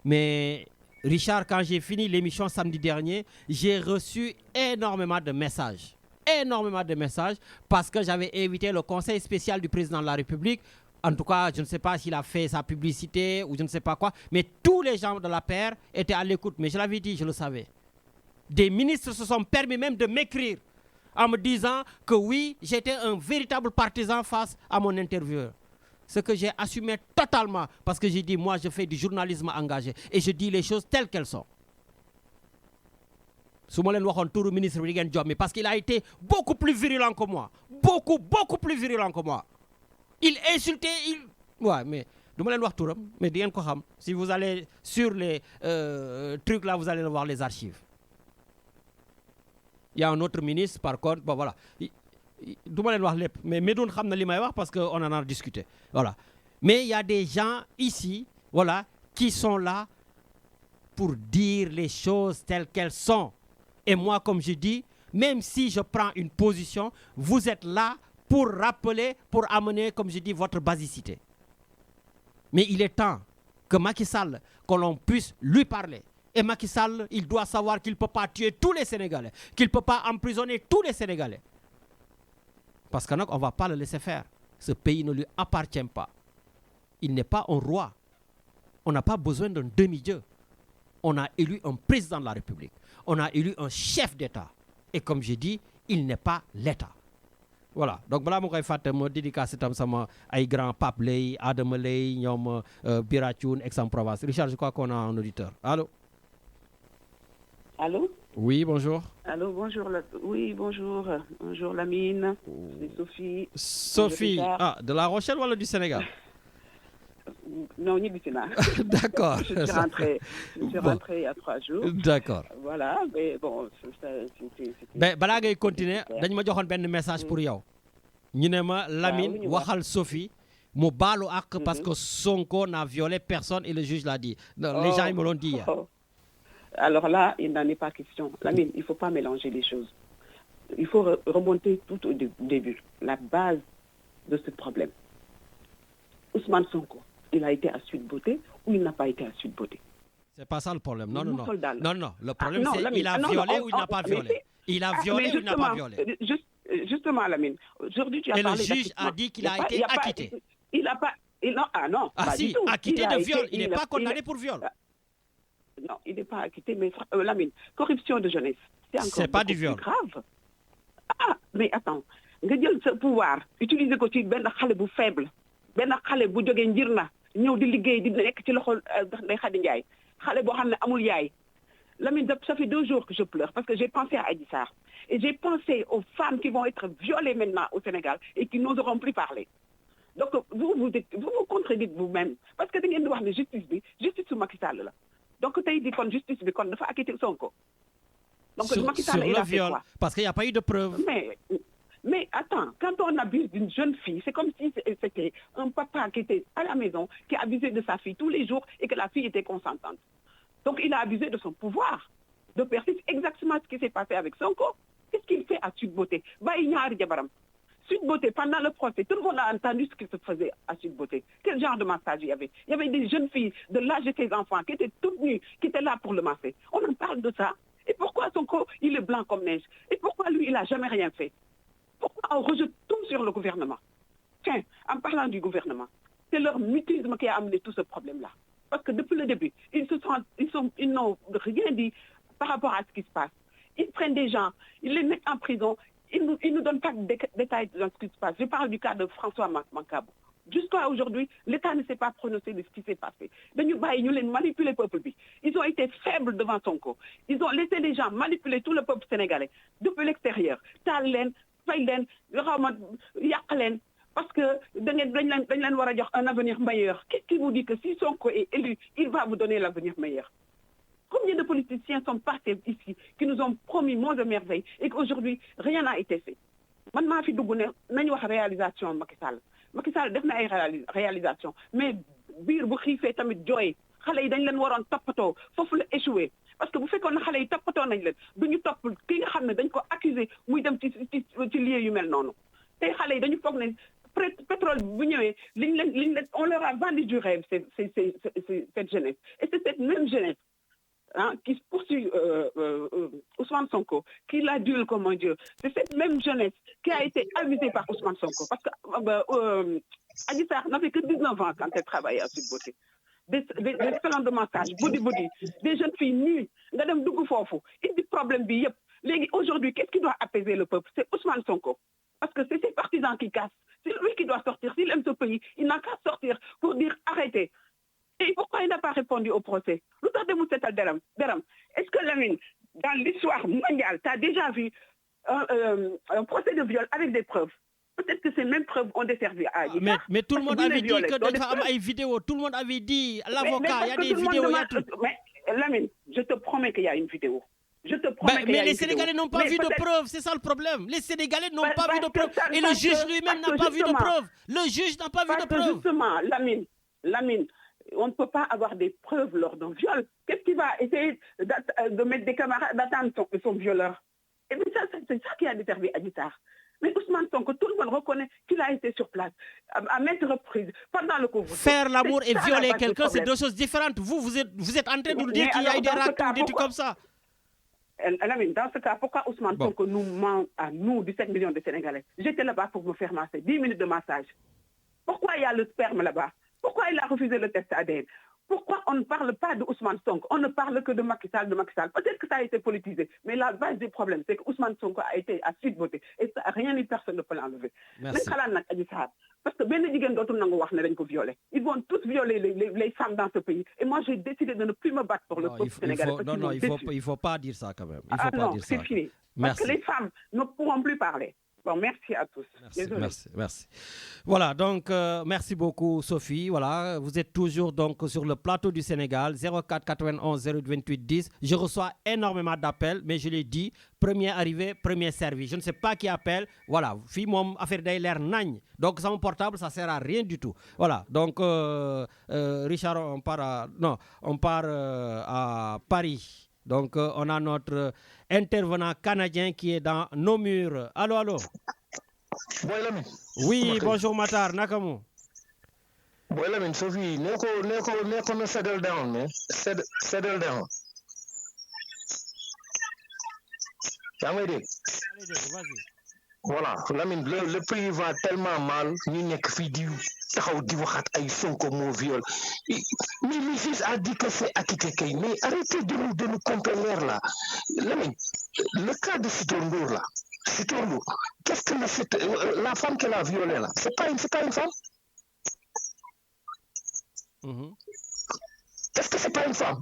Mais Richard, quand j'ai fini l'émission samedi dernier, j'ai reçu énormément de messages. Énormément de messages parce que j'avais invité le conseil spécial du président de la République. En tout cas, je ne sais pas s'il a fait sa publicité ou je ne sais pas quoi. Mais tous les gens de la paire étaient à l'écoute. Mais je l'avais dit, je le savais. Des ministres se sont permis même de m'écrire en me disant que oui, j'étais un véritable partisan face à mon intervieweur. Ce que j'ai assumé totalement parce que j'ai dit, moi, je fais du journalisme engagé et je dis les choses telles qu'elles sont. Ministre parce qu'il a été beaucoup plus virulent que moi. Beaucoup plus virulent que moi. Il insultait, Ouais, mais si vous allez sur les trucs là, vous allez voir les archives. Il y a un autre ministre, par contre, bon voilà. Mais Medoun xamna limay wax parce qu'on en a discuté. Voilà. Mais il y a des gens ici, voilà, qui sont là pour dire les choses telles qu'elles sont. Et moi, comme je dis, même si je prends une position, vous êtes là pour rappeler, pour amener, comme je dis, votre basicité. Mais il est temps que Macky Sall, que l'on puisse lui parler. Et Macky Sall, il doit savoir qu'il ne peut pas tuer tous les Sénégalais, qu'il ne peut pas emprisonner tous les Sénégalais. Parce qu'on ne va pas le laisser faire. Ce pays ne lui appartient pas. Il n'est pas un roi. On n'a pas besoin d'un demi-dieu. On a élu un président de la République. On a élu un chef d'État. Et comme j'ai dit, il n'est pas l'État. Voilà. Donc, voilà, je vais vous dédicacer à grand Pape Ley, Adam Ley, Biratioun, Aix-en-Provence. Richard, je crois qu'on a un auditeur. Allô? Allô? Oui, bonjour. Allô, bonjour. Oui, bonjour. Bonjour, Lamine. C'est Sophie. Sophie, de La Rochelle ou du Sénégal? Non, ni du Sénégal. D'accord. Je suis rentrée il y a 3 jours. D'accord. Voilà, mais bon, c'était... Ben, balaa ngay continuer, dañ ma joxone ben message pour yow. Ñu ne ma Lamine waxal Sophie mu balu ak parce que Sonko n'a violé personne et le juge l'a dit. Non, les gens ils me l'ont dit. Alors là, il n'en est pas question. Lamine, il ne faut pas mélanger les choses. Il faut remonter tout au début, la base de ce problème. Ousmane Sonko, il a été à Sweet Beauté ou il n'a pas été à Sweet Beauté? C'est pas ça le problème. Non. Non. Non. Le problème, c'est qu'il a violé ou il n'a pas violé. Il a violé ou il n'a pas violé. Justement, Lamine, aujourd'hui, tu as parlé d'acquittement. Et le juge a dit qu'il a été acquitté. Il n'a pas... Non, ah pas si, du tout. Acquitté de viol. Il n'est pas condamné pour viol. Non, il n'est pas acquitté, mais Lamine, corruption de jeunesse, c'est pas du viol. Grave. Ah, mais attends, nga jël ce pouvoir, utiliser ko ci ben xalé bu faible, ben xalé bu joggé njirna, ñew di liggéey di nek ci loxol Ndeye Khady Ndiaye, xalé bo xamné amul yaay. Lamine, ça fait 2 jours que je pleure parce que j'ai pensé à Adji Sarr et j'ai pensé aux femmes qui vont être violées maintenant au Sénégal et qui n'oseront plus parler. Donc vous contredites vous-même parce que da ngeen di wax ne justice su Macky Sall la. Donc, tu as dit que justice bi kon dafa acquitter Sonko. Donc, Macky Sall, il a fait quoi? Parce qu'il n'y a pas eu de preuve. Mais attends, quand on abuse d'une jeune fille, c'est comme si c'était un papa qui était à la maison, qui abusait de sa fille tous les jours et que la fille était consentante. Donc, il a abusé de son pouvoir de persister exactement ce qui s'est passé avec Sonko. Qu'est-ce qu'il fait à Sweet Beauté? Sweet Beauté, pendant le procès, tout le monde a entendu ce qui se faisait à Sweet Beauté. Quel genre de massage il y avait? Il y avait des jeunes filles de l'âge de ses enfants qui étaient toutes nues, qui étaient là pour le masser. On en parle de ça. Et pourquoi Sonko, il est blanc comme neige? Et pourquoi lui, il n'a jamais rien fait? Pourquoi on rejette tout sur le gouvernement? Tiens, en parlant du gouvernement, c'est leur mutisme qui a amené tout ce problème-là. Parce que depuis le début, ils n'ont rien dit par rapport à ce qui se passe. Ils prennent des gens, ils les mettent en prison. Ils ne nous donnent pas de détails de ce qui se passe. Je parle du cas de François Mancabou. Jusqu'à aujourd'hui, l'État ne s'est pas prononcé de ce qui s'est passé. Ils ont manipulé le peuple. Ils ont été faibles devant Sonko. Ils ont laissé les gens manipuler tout le peuple sénégalais depuis l'extérieur. Talen, Faylen, Yaklen, parce que un avenir meilleur. Qu'est-ce qui vous dit que si Sonko est élu, il va vous donner l'avenir meilleur? Combien de politiciens sont passés ici qui nous ont promis monts de merveilles et qu'aujourd'hui, rien n'a été fait? Maintenant, je suis wax réalisation Macky Sall. Macky Sall def na ay réalisation mais biir bu xiifee tamit jooy xale yi dañ leen waroon toppatoo foofu la échoué parce que bu fekkoon na xale yi toppatoo nañ leen duñu topp ki nga xam ne dañ ko accusé muy dem ci lieu yu mel noonu tey xale yi dañu foog ne pétrole bu ñëwee liñ leen on leur a vendu du rêve c'est cette jeunesse et c'est cette même jeunesse qui poursuit Ousmane Sonko, qui l'adule comme un dieu. C'est cette même jeunesse qui a été abusée par Ousmane Sonko. Parce que Adji Sarr n'avait que 19 ans quand elle travaillait à Sud Beauté. Des salons de massage, body, des jeunes filles nues, Madame Dougou Fofo, il y a des problèmes. Aujourd'hui, qu'est-ce qui doit apaiser le peuple? C'est Ousmane Sonko. Parce que c'est ses partisans qui cassent. C'est lui qui doit sortir. S'il aime ce pays, il n'a qu'à sortir pour dire arrêtez. Et pourquoi il n'a pas répondu au procès? Est-ce que Lamine, dans l'histoire mondiale, tu as déjà vu un procès de viol avec des preuves? Peut-être que ces mêmes preuves ont desservi à mais tout le monde avait dit que dans les vidéos, tout le monde avait dit, l'avocat, il y a des vidéos, il y a tout. Mais Lamine, je te promets qu'il y a une vidéo. Je te promets mais les Sénégalais n'ont pas vu de preuves, c'est ça le problème. Les Sénégalais n'ont pas vu de preuves. Et le juge lui-même n'a pas vu de preuves. Le juge n'a pas vu de preuves. Justement, Lamine, on ne peut pas avoir des preuves lors d'un viol. Qu'est-ce qui va essayer de mettre des camarades d'attendre son violeur? Et bien c'est ça qui a desservi Adji Sarr. Mais Ousmane Sonko, tout le monde reconnaît qu'il a été sur place à maintes reprises pendant le couvre-feu. Faire l'amour et violer quelqu'un, c'est deux choses différentes. Vous êtes en train de nous dire qu'il y a eu des raccourcis, des trucs comme ça. Dans ce cas, pourquoi Ousmane Sonko nous ment à nous, 17 millions de Sénégalais? J'étais là-bas pour me faire masser, 10 minutes de massage. Pourquoi il y a le sperme là-bas? Pourquoi il a refusé le test ADN? Pourquoi on ne parle pas de Ousmane Sonko? On ne parle que de Macky Sall, Peut-être que ça a été politisé, mais la base du problème, c'est que Ousmane Sonko a été à Sud Beauté. Et ça, rien ni personne ne peut l'enlever. Merci. Parce que ils vont tous violer les femmes dans ce pays. Et moi, j'ai décidé de ne plus me battre pour le peuple sénégalais. Il ne faut pas dire ça quand même. C'est fini. Parce que les femmes ne pourront plus parler. Bon, merci à tous. Merci. Voilà, donc merci beaucoup Sophie. Voilà, vous êtes toujours donc sur le plateau du Sénégal, 04 91 028 10. Je reçois énormément d'appels, mais je l'ai dit, premier arrivé, premier servi. Je ne sais pas qui appelle. Voilà, fille mon affaire d'ailleurs nagne. Donc sans mon portable, ça sert à rien du tout. Voilà, donc Richard, on part à Paris. Donc, on a notre intervenant canadien qui est dans nos murs. Allô? Oui, bonjour Matar, Nakamu. Boy Lamine, Sophie, neko settle down, man. Settle down. Vas-y. Voilà, Lamine, le pays va tellement mal, ñu nekk fi di taxaw di waxat ay Sonko moo viol. Mais le juge a dit que c'est acquitté kay. Mais arrêtez de nous comparer là. Lamine, le cas de Sitor Ndour là. Sitor Ndour, qu'est-ce que la femme qu'elle a violée là? C'est pas une femme? Est-ce que c'est pas une femme?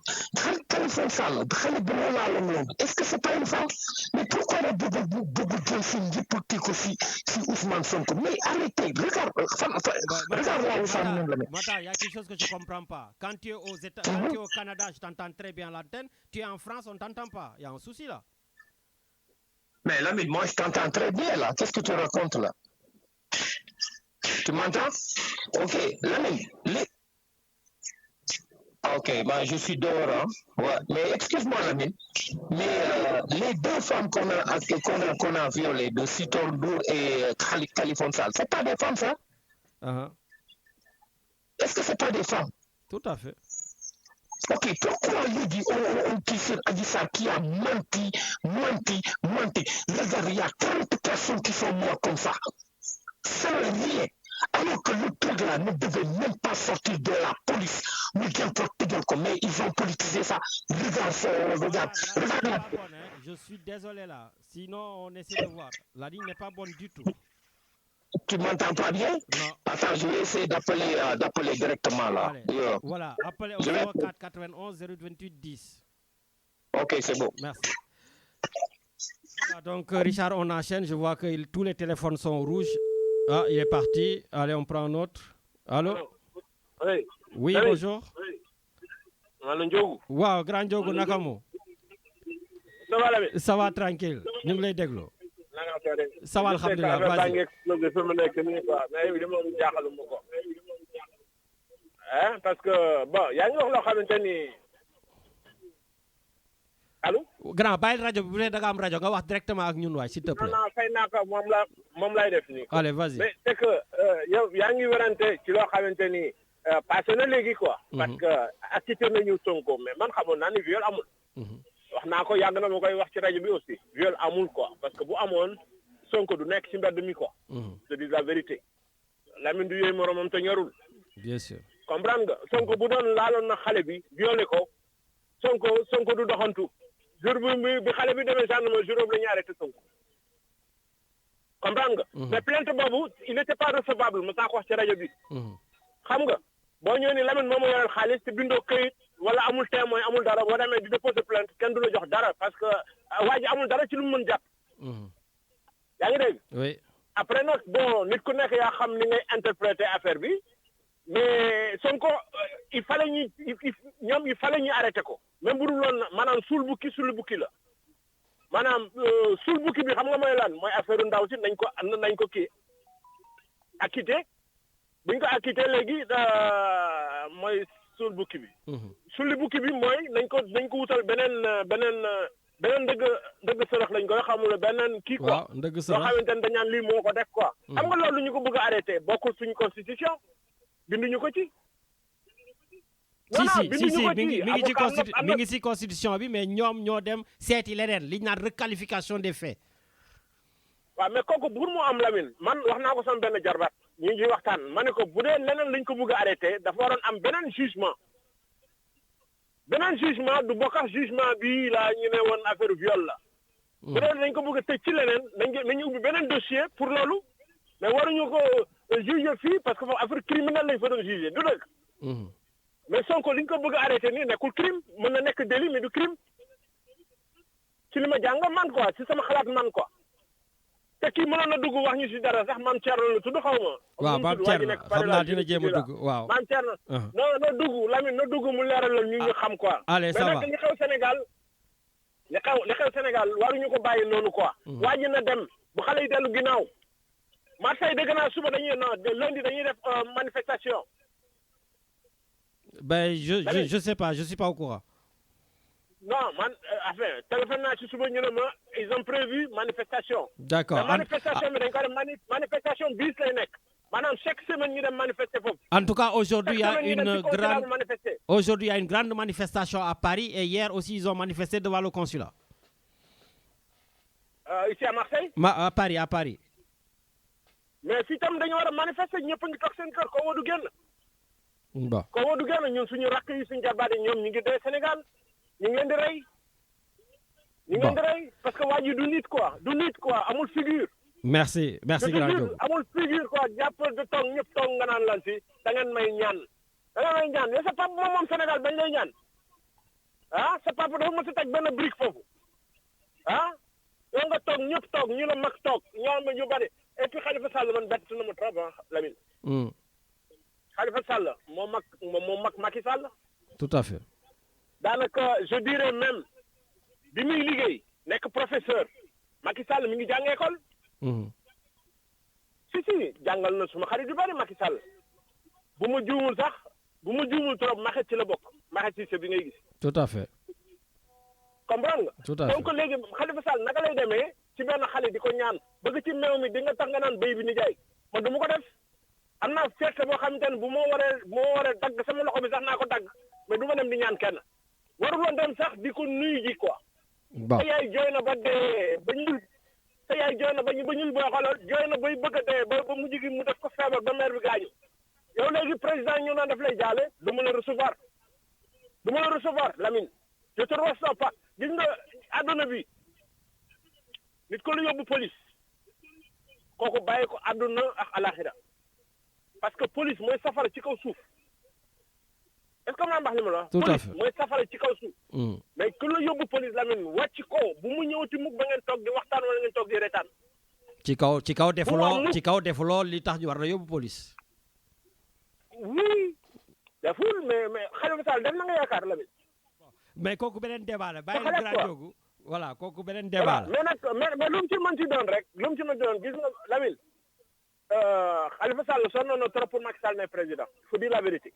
Est-ce que c'est pas une femme? Mais pourquoi le boubou si Ousmane Sonko? Mais arrêtez, regarde là où ça nous mène. Mata, il y a quelque chose que je ne comprends pas. Quand tu es au Canada, je t'entends très bien l'antenne. Tu es en France, on ne t'entend pas. Il y a un souci là. Mais là, moi je t'entends très bien là. Qu'est-ce que tu racontes là? Tu m'entends? Ok, Lamine, ok, je suis dehors, hein. Ouais. Mais excuse-moi, Lamine. Mais les deux femmes qu'on a violées, de Sitor Ndour et Khalifa Sall, c'est pas des femmes, ça? Est-ce que c'est pas des femmes? Tout à fait. Ok, pourquoi il dit Adji Sarr qui a menti? Regarde, il y a 30 personnes qui sont mortes comme ça. Sans rien. Alors que le truc là ne devait même pas sortir de la police. Mais ils ont politisé ça. Regarde. Je suis désolé là. Sinon, on essaie de voir. La ligne n'est pas bonne du tout. Tu m'entends pas bien? Non. Attends, je vais essayer d'appeler directement là. Allez, voilà, appelez au 04 91 028 10. Ok, c'est bon. Merci. Voilà, donc Richard, on enchaîne. Je vois que tous les téléphones sont rouges. Ah, il est parti. Allez, on prend un autre. Allô? Oui. Oui, bonjour. Allô, wow, grand Diogo, Nakamu. Ça va, Lamine? Ça va, tranquille. Nous voulons déglu. Ça va, alhamdulillah. Vas-y. Parce que, bon, il y a une autre. Allô? grand bàyyil rajo bi bu dee da nga am rajo nga wax directement ak ñun waay s'il te plaît. non fay naa ko moom lay def nii. allez vas-y. mais c'est que yow yaa ngi werante ci loo xamante ni passé na léegi quoi. parce que acquitté nañu Sonko mais man xamoon naa ni viol amul. wax naa ko yàgg na ma koy wax ci rajo bi aussi. viol amul quoi parce que bu amoon Sonko du nekk ci mbedd mi quoi. je dis la vérité. Lamine du yooyu moromam te ñorul. bien sûr. comprendre nga Sonko bu doon laaloon na xale bi violé ko Sonko du doxantu. jour bi xale bi demee gendarmerie juróom la ñu arrêté Sonko comprendre nga. mais plainte boobu il n'était pas recevable ma saa ko wax ci rajo bi. xam nga boo ñëwee ni Lamine moom moo yoreel xaalis te bindoo këyit wala amul témoin amul dara boo demee di déposer plainte kenn du la jox dara parce que waa ji amul dara ci lu mu mën jàpp. yaa ngi dégg. oui. après nag bon nit ku nekk yaa xam ni ngay interpréter affaire bi mais Sonko il fallait il fallait ñu arrêté ko. même bu dul woon maanaam suul bukki la maanaam suul bukki bi xam nga mooy lan mooy affaire ndaw si nañ ko kii acquitté buñ ko acquitté léegi mooy suul bukki bi. suuli bukki bi mooy nañ ko wutal beneen ndëgg sërëx lañ koy xamul beneen kii quoi. waaw ndëgg sërëx loo xamante ne dañ naan lii moo ko def quoi. xam nga loolu ñu ko bëgg a arrêté bokkul suñu constitution binduñu ko ci. mi ngi ci constitution bi mais ñoom ñoo dem seeti leneen liñ naan requalification des faits. waaw mais kooku pour mu am Lamine man wax naa ko sama benn jarbaat ñu ngi waxtaan ma ne ko bu dee leneen lañ ko bëgg a arrêté dafa waroon am beneen jugement du bokk ak jugement bi la ñu ne woon affaire viol la. bu dee dañ ko bëgg a tëj ci leneen nañu ubbi beneen dossier pour loolu mais waruñu ko juger fii parce que foofu affaire criminelle lañ fa doon juger du dëgg. mais Sonko li ñu ko bëgg a arrêté nii nekkul crime mën na nekk délit mais du crime ci li ma jàng man quoi ci sama xalaat man quoi te kii mënoon na dugg wax ñu si dara sax maam Thierno la tudd xaw ma. waaw maam Thierno xam naa dina jéem a dugg waaw. maam Thierno. non na dugg Lamine na dugg mu leeral la ñu xam quoi. allez ça va mais nag li xew Sénégal waruñu ko bàyyi noonu quoi. waa ji na dem bu xale yi dellu ginnaaw Marseille dégg naa suba lundi dañuy def manifestation. Ben, je sais pas, je suis pas au courant. Non, enfin, téléphone naa ci suba ñu ne ma ils ont prévu manifestation. D'accord. Manifestation bi dañ ko def manifestation bis lay nekk. Maanaam chaque semaine ñu dem manifester foofu. En tout cas, aujourd'hui, il y a une grande manifestation à Paris et hier aussi ils ont manifesté devant le consulat. Ici à Marseille? À Paris. Mais fii tam dañu war a manifester ñëpp a ngi toog seen kër ko woo du génn. Bon. Ko woo du génn ñun suñu rakk yi suñu jarbaat yi ñoom ñu ngi dee Sénégal ñu ngi leen di rey. ñu ngi leen di rey parce que waa ji du nit quoi amul figure. Merci grand Diop. amul figure quoi jàpp de toog ñëpp toog nga naan lan si da ngeen may ñaan yow sa papa moom Sénégal bañ lay ñaan sa papa dafa mos a teg benn brique foofu yow nga toog ñëpp toog ñu la mag toog ñoom ñu bari et puis Khalifa Sall man bett na ma trop Lamine. Khalifa Sall moo mag Macky Sall. Tout à fait. daanaka je dirais même bi muy liggéey nekk professeur Macky Sall mi ngi jàng école. si jàngal na suma xarit yu bari Macky Sall bu mu juumul trop Maxet ci la bokk Maxet ci bi ngay gis. Tout à fait. comprendre nga. Tout à fait donc léegi Khalifa Sall naka lay demee ci benn xale di ko ñaan bëgg ci meew mi di nga tax nga naan béy bi ni jaay man du ma ko def am naa fierté boo xamante ne bu moo waree dagg sama loxo bi sax naa ko dagg mais du ma dem di ñaan kenn waruloon dem sax di ko nuyu ji quoi. bon sa yaay jooy na ba dee ba ñuul sa yaay jooy na ba ñuul booy xoolal jooy na bay bëgg a dee ba mujj gi mu def ko feebar ba mère bi gaañu yow léegi président ñu naan daf lay jaale du ma la recevoir Lamine je te reçois pas gis nga àdduna bi nit ko lu yóbbu police kooku bàyyi ko àdduna ak alaxira parce que police mooy safara ci kaw suuf est-ce que maa mbax li ma la wax. Tout à fait police mooy safara ci kaw suuf. mais ku la yóbbu police Lamine wàcc ko bu mu ñëwati mukk ba ngeen toog di waxtaan wala ngeen toog di reetaan. ci kaw defuloo li tax ñu war na yóbbu police. oui deful mais Khalifa Sall def na nga yaakaar Lamine. mais kooku beneen débat la bàyyi la grand jogu voilà kooku beneen débat la. mais nag mais lu mu ci mën ci doon rek lu mu ci mën ci doon gis nga Lamine Khalifa Sall sonnoon na trop pour Macky Sall ne président il faut dire la vérité.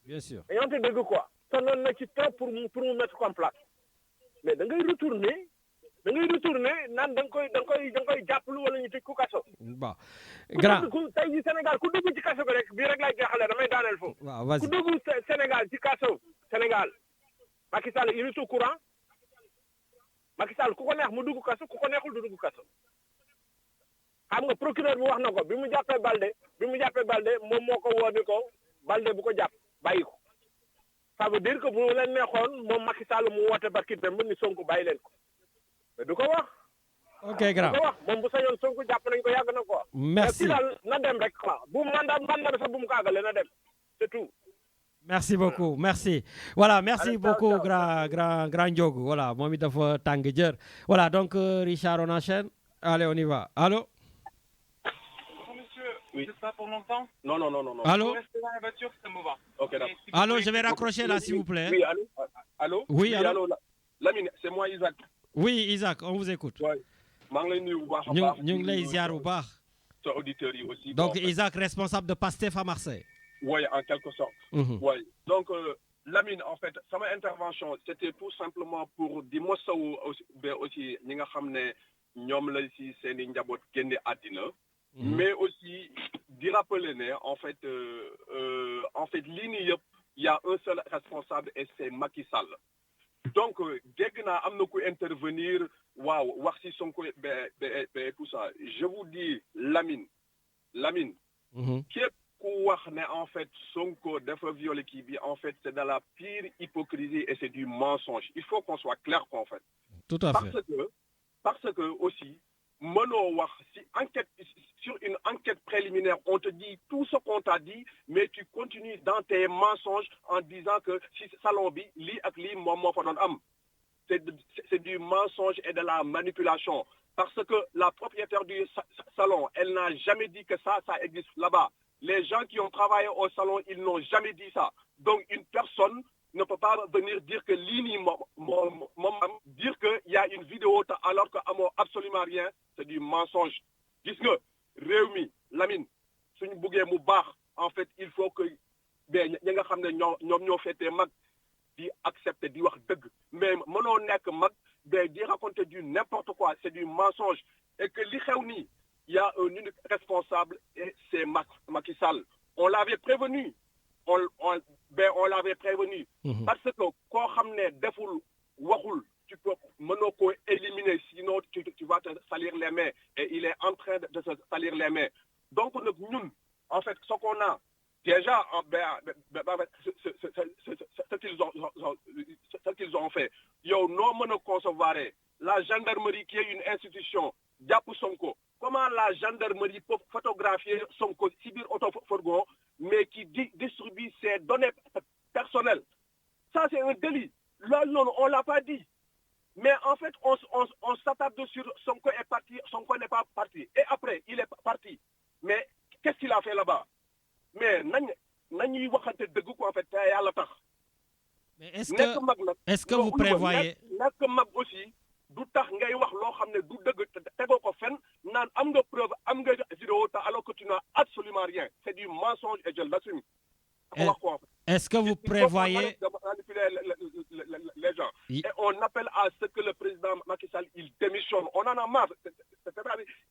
bien sûr dañoo te dëgg quoi sonnoon na ci trop pour mu mettre ko en place mais da ngay retourner naan da nga koy jàppalu wala ñu tëj ku kaso. bon grand ku tey ji Sénégal ku dugg ci kaso bi rek bii rek laay jeexalee damay daaneel foofu. waaw vas-y ku dugg Sénégal ci kaso Sénégal Macky Sall il est au courant Macky Sall ku ko neex mu dugg kaso ku ko neexul du dugg kaso. xam nga procureur bi wax na ko bi mu jàppee Balde moom moo ko woo ni ko Balde bu ko jàpp bàyyi ko ça veut dire que bu leen neexoon moom Macky Sall mu woote barki dem ba ni Sonko bàyyi leen ko mais du ko wax. ok grand du ko wax moom bu sañoon Sonko jàpp nañ ko yàgg na ko. merci mais daal na dem rek quoi bu mandat bi sax bu mu ko àggale na dem c'est tout. merci beaucoup merci voilà merci beaucoup grand Ndiogou voilà moom it dafa tàng jër voilà donc Richard on enchaîne allez on y va allô. Oui. C'est pas pour longtemps? Non. Allô? Vous restez dans la voiture, ça me va. Ok, d'accord. Si allô, je vais raccrocher là, s'il vous plaît. Oui, allô? Oui, allô? Lamine, c'est moi, Isaac. Oui, Isaac, on vous écoute. Ouais. maa ngi lay nuyu bu baax a ñu baax. ngi lay ziar bu baax. sa auditeurs yi aussi. donc Isaac, responsable de PASTEF à Marseille. Oui, en quelque sorte. Oui. Donc, Lamine, en fait, sama intervention, c'était tout simplement pour di mosawu aussi ñi nga xam ne ñoom la si seen i njaboot génne àddina. Mais aussi di rappeler ne en fait lii nii yëpp y a un seul responsable et c'est Macky Sall. Donc dégg naa am na ku intervenir waaw wax si Sonko tout ça je vous dis Lamine képp ku wax ne en fait Sonko dafa violé kii bi en fait c'est de la pire hypocrisie et c'est du mensonge. Il faut qu'on soit clair quoi en fait. Tout à fait. Parce que aussi mënoo wax si sur une enquête préliminaire on te dit tout ce qu'on t'a dit mais tu continues dans tes mensonges en disant que si salon bi lii ak lii moom moo fa doon am c'est du mensonge et de la manipulation parce que la propriétaire du salon elle n'a jamais dit que ça existe là-bas. Les gens qui ont travaillé au salon ils n'ont jamais dit ça. Donc une personne ne peut pas venir dire que lii nii moom dire que y a une vidéo alors que amoo absolument rien c'est du mensonge. Gis nga réew mi Lamine suñu buggee mu baax en fait il faut que ñi nga xam ne ñoo féetee mag di accepter di wax dëgg mais mënoo nekk mag di raconter du n'importe quoi c'est du mensonge et que li xew nii il y a un unique responsable et c'est Macky Sall. On l'avait prévenu on l'avait prévenu parce que koo xam ne deful waxul tu peux mënoo ko éliminer sinon tu vas te salir les mains et il est en train de se salir les mains. Donc nag ñun en fait ce qu'on a déjà ce qu'ils ont fait yow noo mën a concevoir la gendarmerie qui est une institution jàpp Sonko comment la gendarmerie peut photographier Sonko si biir auto fourgon mais qui distribue ses données personnelles. Ça c'est un délit. Là non on l'a pas dit. Mais en fait, on s'attarde sur Sonko est parti, Sonko n'est pas parti. Et après, il est parti. Mais qu'est-ce qu'il a fait là-bas? Mais nañuy waxante dëgg ko en fait yàlla tax. Mais est-ce que vous prévoyez nekk mag aussi du tax ngay wax loo xam ne du dëgg tegoo ko fenn naan am nga preuve am nga vidéo alors que tu n'as absolument rien. C'est du mensonge et je l'assume. Est-ce que vous prévoyez les gens et on appelle à ce que le président Macky Sall il démissionne. On en a marre.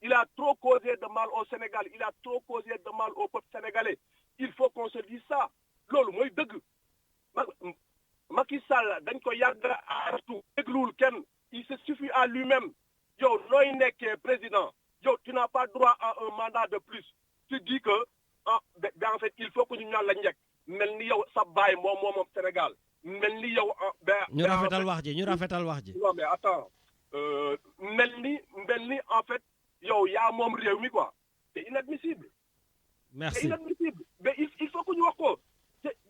Il a trop causé de mal au Sénégal. Il a trop causé de mal au peuple sénégalais. Il faut qu'on se dise ça. Loolu mooy dëgg. Macky Sall dañ ko yàgg artu dégluwul kenn. Il se suffit à lui-même. Yow nooy nekkee président. Yow tu n'as pas droit à un mandat de plus. Tu dis que en fait il faut que ñu ñaan la njëkk. Mel ni yow sa baay moom Sénégal. Mel ni yow ñu rafetal wax ji. Non mais attends. Mel ni en fait yow yaa moom réew mi quoi. C'est inadmissible. Merci. C'est inadmissible. Mais il faut que ñu wax ko.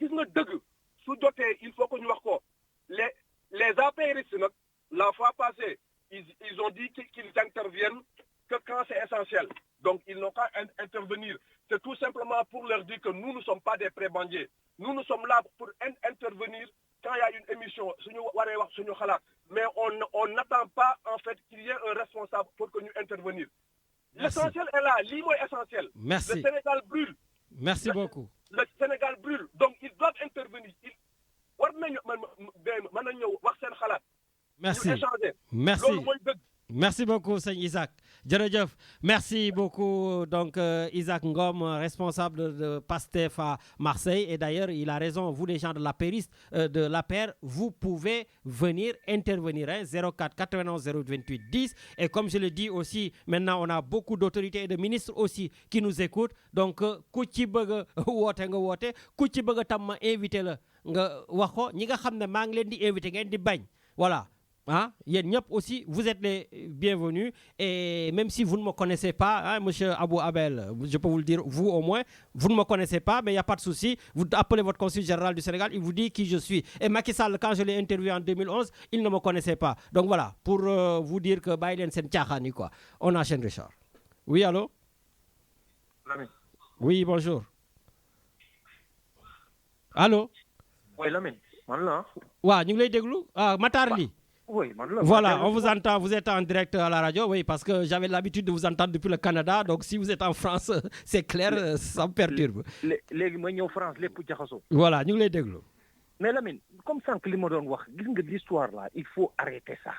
Gis nga dëgg su jotee il faut que ñu wax ko. Les apéristes nag la fois passée ils ont dit qu'ils interviennent que quand c'est essentiel. Donc ils n'ont qu'à intervenir. C'est tout simplement pour leur dire que nous ne sommes pas des prébendiers. Nous sommes là pour intervenir quand il y a une émission suñu waree wax suñu xalaat. Mais on n'attend pas en fait qu'il y ait un responsable pour que nous intervenir. Merci. L'essentiel est là, lii mooy essentiel. Merci. Le Sénégal brûle. Merci beaucoup. Le Sénégal brûle. Donc ils doivent intervenir. War nañu mën a ñëw wax seen xalaat. Merci. ñu échanger. Merci. loolu mooy dëgg. Merci beaucoup, Seigneur Isaac. Djeredjeuf. Merci beaucoup, donc Isaac Ngom, responsable de PASTEF à Marseille. Et d'ailleurs, il a raison, vous les gens de de l'APR, vous pouvez venir intervenir, 04 91 028 10. Et comme je le dis aussi, maintenant, on a beaucoup d'autorités et de ministres aussi qui nous écoutent. Donc, ku ci bëgg wote nga wote, ku ci bëgg tam ma invité la nga wax ko ñi nga xam ne maa ngi leen di invité ngeen di bañ. Voilà. Hein? Aussi, vous êtes les bienvenus et même si vous ne me connaissez pas, hein, monsieur Abou Abel, je peux vous le dire, vous au moins, vous ne me connaissez pas, mais il n'y a pas de souci. Vous appelez votre consul général du Sénégal, il vous dit qui je suis. Et Macky Sall, quand je l'ai interviewé en 2011, il ne me connaissait pas. Donc voilà, pour vous dire que Biden c'est une quoi. On enchaîne, Richard. Oui, allô? Lamine. Oui, bonjour. Allô? Oui, Lamine. Voilà. Ouais, nous l'avons déglu. Matarli. Oui, voilà, on vous entend, vous êtes en direct à la radio, oui, parce que j'avais l'habitude de vous entendre depuis le Canada, donc si vous êtes en France, c'est clair, ça me perturbe. France, voilà, nous les déglu. Mais Lamine, comme ça que l'histoire là, il faut arrêter ça.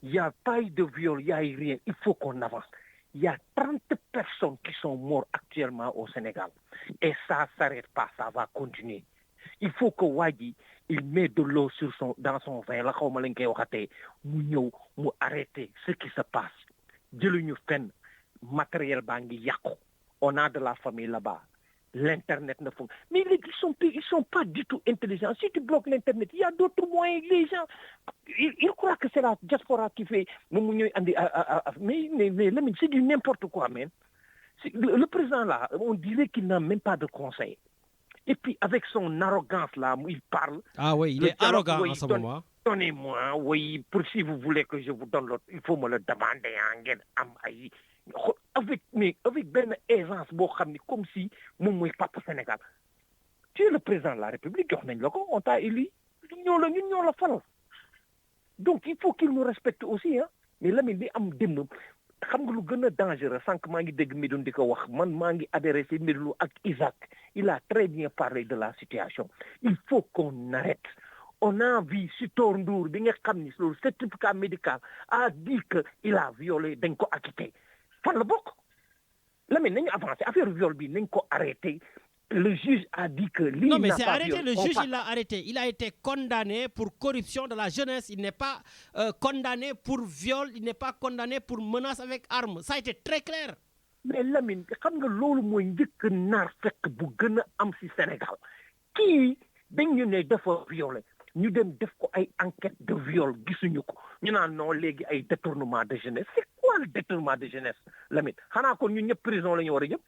Il n'y a pas eu de viol, il n'y a eu rien, il faut qu'on avance. Il y a 30 personnes qui sont mortes actuellement au Sénégal. Et ça ne s'arrête pas, ça va continuer. Il faut que Wadi, il met de l'eau dans son vin, là, comme mu arrêter ce qui se passe. Jëluñu fenn matériel bangi yako. On a de la famille là-bas. L'internet ne fonctionne. Mais ils sont pas du tout intelligents. Si tu bloques l'internet, il y a d'autres moyens. Les gens, ils croient que c'est la diaspora qui fait. Mais c'est du n'importe quoi, même. Le président là, on dirait qu'il n'a même pas de conseil. Et puis, avec son arrogance, là, il parle. Ah oui, il est arrogant en ce moment. Donnez-moi, oui, pour si vous voulez que je vous donne l'autre, il faut me le demander. Avec ben aisance, comme si mon papa Sénégal. Tu es le président de la République, on t'a élu. Donc, il faut qu'il nous respecte aussi. Hein. Mais là, il est xam nga lu gën a dangereux sànq maa ngi dégg Medoune di ko wax man maa ngi adhéré si Medoune ak Isaac il a très bien parlé de la situation il faut qu'on arrête on a vu Sitor Ndour bi nga xam ni le certificat médical a dit que il a violé dañ ko acquitté fan la bokk la mais nañu avancé affaire viol bi nañ ko arrêté le juge a dit que non mais c'est arrêté, le juge il l'a arrêté. Il a été condamné pour corruption de la jeunesse. Il n'est pas condamné pour viol, il n'est pas condamné pour menace avec arme. Ça a été très clair. Mais Lamine, xam nga loolu mooy njëkk naar fekk bu gën a am si Sénégal kii dañu ne dafa violé ñu dem def ko ay enquête de viol gisuñu ko ñu naan non léegi ay détournement de jeunesse. C'est quoi le détournement de jeunesse Lamine xanaa kon ñun ñëpp prison la ñu war a jëm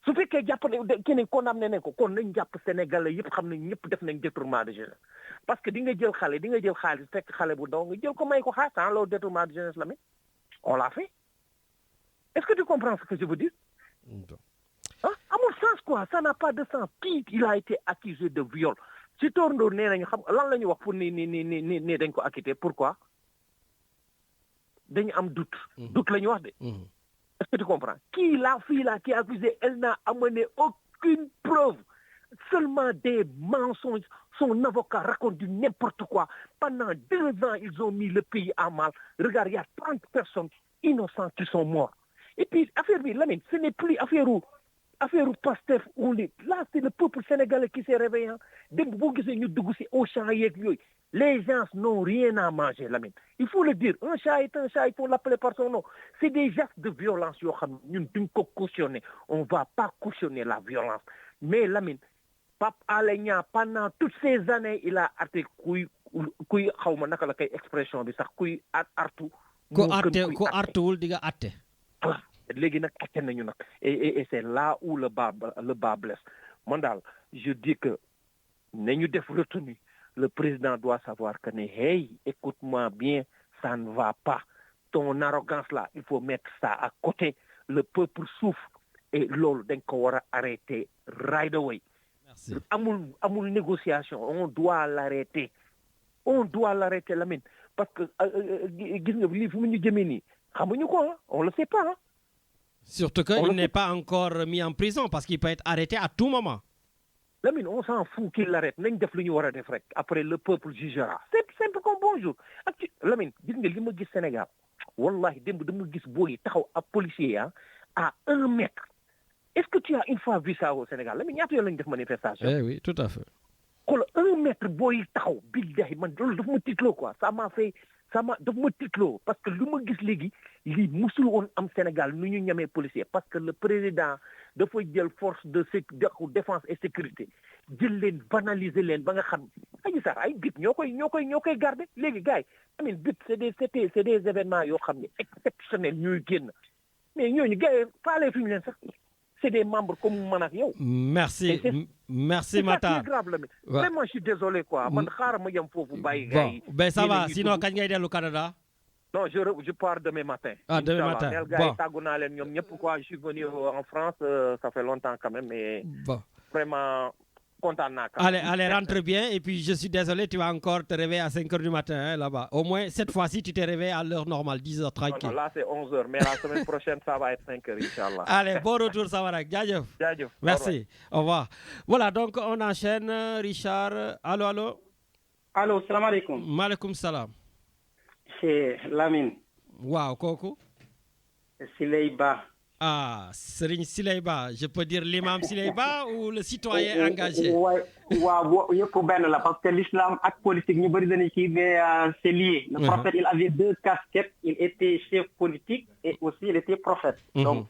su fekkee jàpp ne keneen condamné nañ ko kon nañ jàpp Sénégalais yëpp xam ne ñëpp def nañ détournement de jeunesse parce que di nga jël xaalis fekk xale bu ndaw nga jël ko may ko xaalis sans loolu détournement de jeunesse la mais on l'a fait est-ce que tu comprends ce que je veux dire ah à mon sens quoi ça n'a pas de sens kii il a été accusé de viol si Torndoor nee nañu xam lan la ñu wax pour ni dañ ko acquitté pourquoi dañu am doute la ñu wax de est-ce que tu comprends? Qui la fille là qui est accusée, elle n'a amené aucune preuve. Seulement des mensonges. Son avocat raconte du n'importe quoi. Pendant 2 ans, ils ont mis le pays à mal. Regarde, il y a 30 personnes innocentes qui sont mortes. Et puis, affaire Lamine, ce n'est plus affaire Pastef ou là, c'est le peuple sénégalais qui s'est réveillé. Les gens n'ont rien à manger, Lamine. Il faut le dire. Un chat est un chat, il faut l'appeler par son nom. C'est des gestes de violence. Nous ne cautionner. On ne va pas cautionner la violence. Mais Lamine, Pape Alenia, pendant toutes ces années, il a arrêté expression de ça, artu. Et c'est là où le bas blesse. Mandal, je dis que nous devons retenir. Le président doit savoir que, hey, écoute-moi bien, ça ne va pas. Ton arrogance là, il faut mettre ça à côté. Le peuple souffre et l'ol d'un corps arrêter right away. Merci. Amoul négociation, on doit l'arrêter. On doit l'arrêter, Lamine. Parce que, on ne le sait pas. Hein? Surtout qu'il n'est pas encore mis en prison parce qu'il peut être arrêté à tout moment. Lamine, on s'en fout qu'il l'arrête. Nañ def lu ñu war a def rek. Après, le peuple jugera. C'est simple comme bonjour. Lamine, gis nga li ma gis Sénégal. Wallahi, démb dama gis booy taxaw ab policier à 1 mètre. Est-ce que tu as une fois vu ça au Sénégal? Lamine, ñaata yoon lañ def manifestation? Eh oui, tout à fait. Xool 1 mètre booy taxaw. Billahi, man loolu daf ma tiitloo quoi. daf ma tiitloo parce que lu ma gis léegi lii musul woon am Sénégal nu ñu ñamee policier parce que le président dafa jël force de défense et sécurité jël leen banaliser leen ba nga xam Adji Sarr ay bit ñoo koy garder léegi gars yi amin bit c'est des événements yoo xam ne exceptionnels ñuy génn mais ñooñu gars yi faale fi ñu leen sax c'est des membres comme man ak yow. Merci Matar. C'est grave, vraiment je suis désolé quoi man xaaral ma yem foofu bàyyi gars yi. Bon ben ça va sinon kañ ngay dellu Canada. Non, je pars demain matin. Ah, demain matin. Bon. Je suis venu en France, ça fait longtemps quand même, mais bon. Vraiment content. Allez, rentre bien. Et puis, je suis désolé, tu vas encore te réveiller à 5h du matin hein, là-bas. Au moins, cette fois-ci, tu t'es réveillé à l'heure normale, 10h tranquille. Non, là, c'est 11h, mais la semaine prochaine, ça va être 5h, Inch'Allah. Allez, bon retour, Savarak. Djadjev. Merci. Au revoir. Voilà, donc on enchaîne. Richard. Allô. Allô, salam alaikum. Maaleykum salam. C'est Lamine. Wow, Koko. Sileiba. Ah, Serigne Sileiba. Je peux dire l'imam Sileiba ou le citoyen engagé? Ouais, parce que l'islam et la politique, mais c'est lié. Le prophète, il avait 2 casquettes. Il était chef politique et aussi il était prophète. Donc,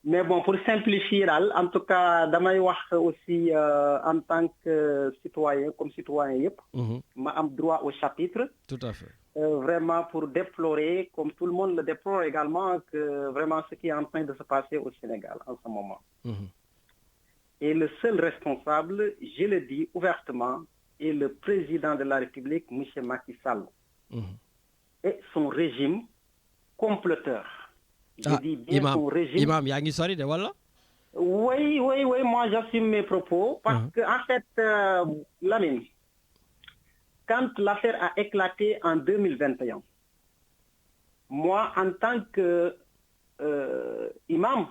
mais bon, pour simplifier, en tout cas, damay wax aussi en tant que citoyen, comme citoyen, ma am droit au chapitre. Tout à fait. Vraiment pour déplorer, comme tout le monde le déplore également, que vraiment ce qui est en train de se passer au Sénégal en ce moment. Et le seul responsable, je le dis ouvertement, est le président de la République, M. Macky Sall, et son régime comploteur. Je dis bien son régime. Imam, Yangi Sori de voilà? Oui, moi j'assume mes propos, parce que en fait, Lamine, quand l'affaire a éclaté en 2021, moi, en tant que imam,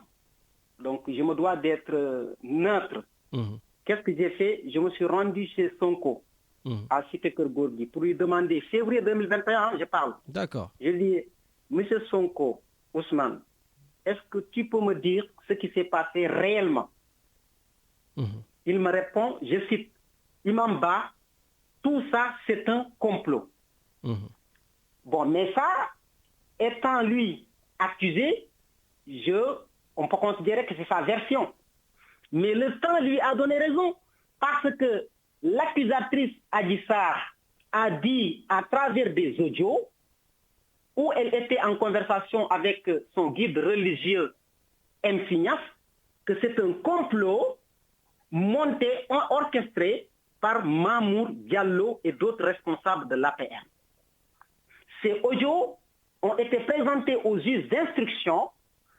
donc je me dois d'être neutre. Qu'est-ce que j'ai fait? Je me suis rendu chez Sonko, à Cité-Keur-Gorgui, pour lui demander, février 2021, je parle. D'accord. Je dis, Monsieur Sonko, Ousmane, est-ce que tu peux me dire ce qui s'est passé réellement? Il me répond, je cite, Imam Ba, tout ça, c'est un complot. Bon, mais ça, étant lui accusé, on peut considérer que c'est sa version. Mais le temps lui a donné raison, parce que l'accusatrice Adji Sarr a dit à travers des audios, où elle était en conversation avec son guide religieux M. Fignas, que c'est un complot monté, orchestré par Mamour Diallo et d'autres responsables de l'APR. Ces audios ont été présentés au juge d'instruction.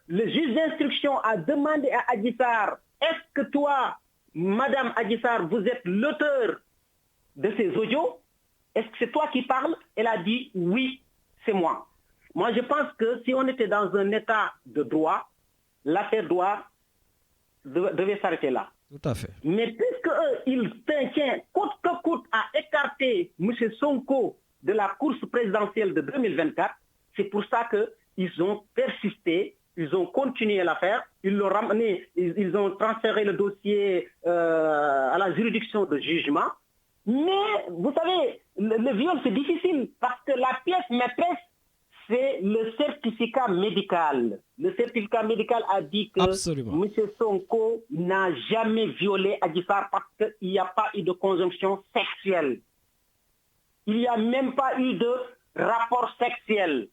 Le juge d'instruction a demandé à Adji Sarr, est-ce que toi, Madame Adji Sarr, vous êtes l'auteur de ces audios? Est-ce que c'est toi qui parles? Elle a dit oui, c'est moi. Moi, je pense que si on était dans un état de droit, l'affaire devait s'arrêter là. Tout à fait. Mais puisque eux, ils tiennent coûte que coûte à écarter M. Sonko de la course présidentielle de 2024, c'est pour ça qu'ils ont persisté, ils ont continué l'affaire, ils l'ont ramené, ils ont transféré le dossier à la juridiction de jugement. Mais vous savez, le viol c'est difficile parce que la pièce maîtresse, c'est le certificat médical. Le certificat médical a dit que M. Sonko n'a jamais violé Adji Sarr parce qu'il n'y a pas eu de conjonction sexuelle. Il n'y a même pas eu de rapport sexuel.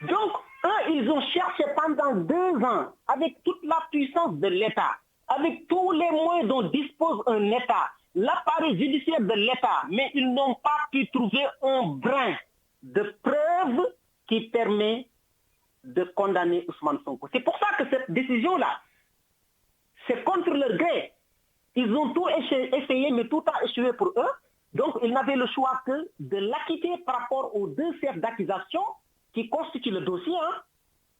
Donc, eux, ils ont cherché pendant 2 ans, avec toute la puissance de l'État, avec tous les moyens dont dispose un État, l'appareil judiciaire de l'État, mais ils n'ont pas pu trouver un brin de preuve qui permet de condamner Ousmane Sonko. C'est pour ça que cette décision-là, c'est contre leur gré. Ils ont tout essayé, mais tout a échoué pour eux. Donc, ils n'avaient le choix que de l'acquitter par rapport aux 2 chefs d'accusation qui constituent le dossier,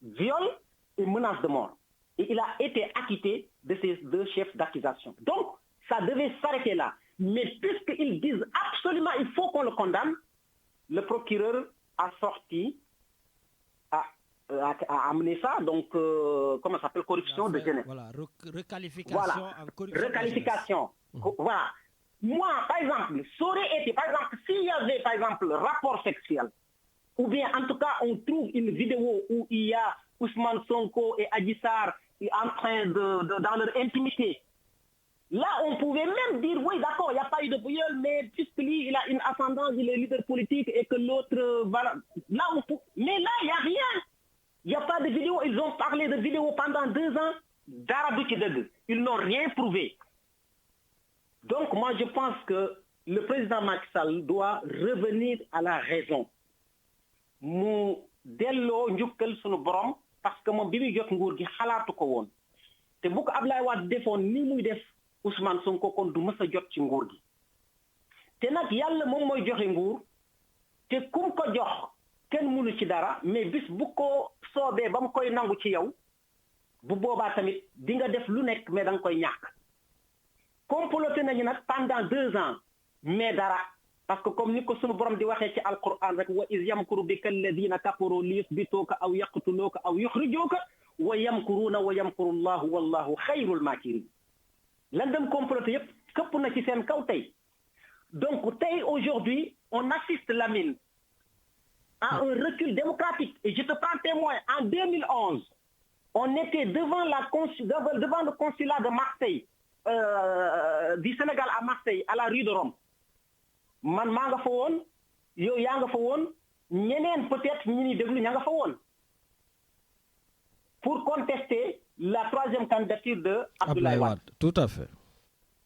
viol et menace de mort. Et il a été acquitté de ces deux chefs d'accusation. Donc, ça devait s'arrêter là. Mais puisqu'ils disent absolument il faut qu'on le condamne, le procureur a sorti, a amené ça, donc, comment ça s'appelle, corruption de jeunesse. Voilà, requalification Voilà. en corruption. Requalification. Voilà. Moi, par exemple, ça aurait été, par exemple, s'il y avait, par exemple, rapport sexuel, ou bien, en tout cas, on trouve une vidéo où il y a Ousmane Sonko et Adji Sarr en train dans leur intimité. Là, on pouvait même dire, oui, d'accord, il n'y a pas eu de viol, mais puisque lui, il a une ascendance, il est leader politique et que l'autre, voilà. Là, mais là, il n'y a rien. Il n'y a pas de vidéo. Ils ont parlé de vidéo pendant 2 ans. Ils n'ont rien prouvé. Donc, moi, je pense que le président Macky Sall doit revenir à la raison. Mu delloo njukkal sunu borom parce que moom bi muy jot nguur gi xalaatu ko woon te bu ko Ablaye Wade defoon ni muy def Ousmane Sonko kon du mës a jot ci nguur gi te nag yàlla moom mooy joxe nguur te kum ko jox kenn mënu ci dara mais bis bu ko soobee ba mu koy nangu ci yow bu boobaa tamit di nga def lu nekk mais da nga koy ñàkk comploté nañu nag pendant 2 ans mais dara parce que comme ni ko sunu borom di waxee ci alquran rek wa iz yamkuru bika alladina kafaru li yusbituka aw yaqtuluka aw yukhrijuka wa yamkuruna wa yamkuru llahu wallahu khayrul makirin lan dem comploté yépp këpp na ci seen kaw tey donc tey aujourd'hui on assiste Lamine à un recul démocratique et je te prends témoin en 2011 on était devant le consulat de Marseille du Sénégal à Marseille à la rue de Rome man maa nga fa woon yow yaa nga fa woon ñeneen peut-être ñi ni déglu ña nga fa woon pour contester la 3e candidature de Abdoulaye Wade. Tout à fait.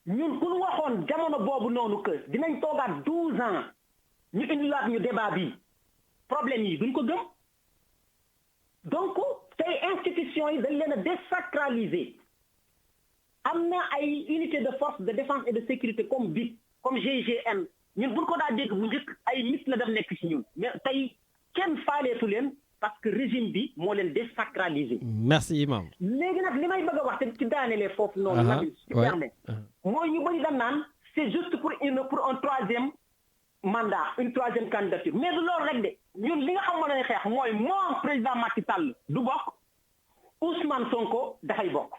ñun ku ñu waxoon jamono boobu noonu que dinañ toogaat 12 ans ñu indilaat ñu débat bi problème yi duñ ko gëm donc tey institutions yi dañ leen a désacraliser am na ay unité de force de défense et de sécurité comme BIP comme GIGN ñun buñ ko daa dégg bu njëkk ay nit la def nekk ci ñun mais tey kenn faaleetu leen parce que régime bi moo leen désacralisé. Merci imam. léegi nag li may bëgg a wax te ci daanelee foofu noonu la ci permet mooy ñu bëri dañ naan c'est juste pour un 3e mandat une 3e candidature mais du loolu rek de ñun li nga xam moo leen xeex mooy moom président Macky Sall du bokk Ousmane Sonko dafay bokk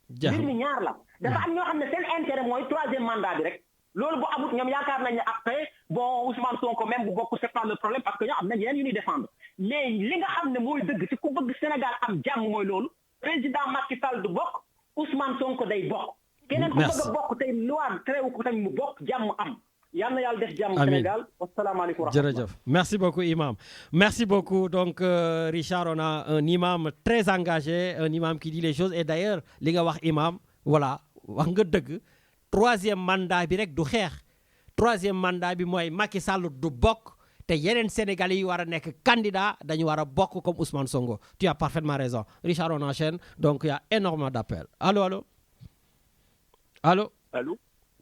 mbir mi ñaar la dafa am ñoo xam ne seen intérêt mooy 3e mandat bi rek loolu bu amut ñoom yaakaar nañ ne après bon Ousmane Sonko même bu bokk c'est pas le problème parce que ñoo am nañ yeneen yu ñuy défendre mais li nga xam ne mooy dëgg ci ku bëgg Sénégal am jàmm mooy loolu président Macky Sall du bokk Ousmane Sonko day bokk keneen ku bëgg a bokk tey loi terewu ko tamit mu bokk jàmm am yal na yàlla def jàmm Sénégal wasalaamaaleykum jërëjëf merci beaucoup imam merci beaucoup donc Richard on a un imam très engagé un imam qui dit les choses et d'ailleurs li nga wax imam voilà wax nga dëgg 3e mandat bi rek du xeex 3e mandat bi mooy Macky Sall du bokk te yeneen Sénégalais yi war a nekk candidat dañu war a bokk comme Ousmane Sonko tu as parfaitement raison Richard on enchaîne donc il y a énormément d'appels allô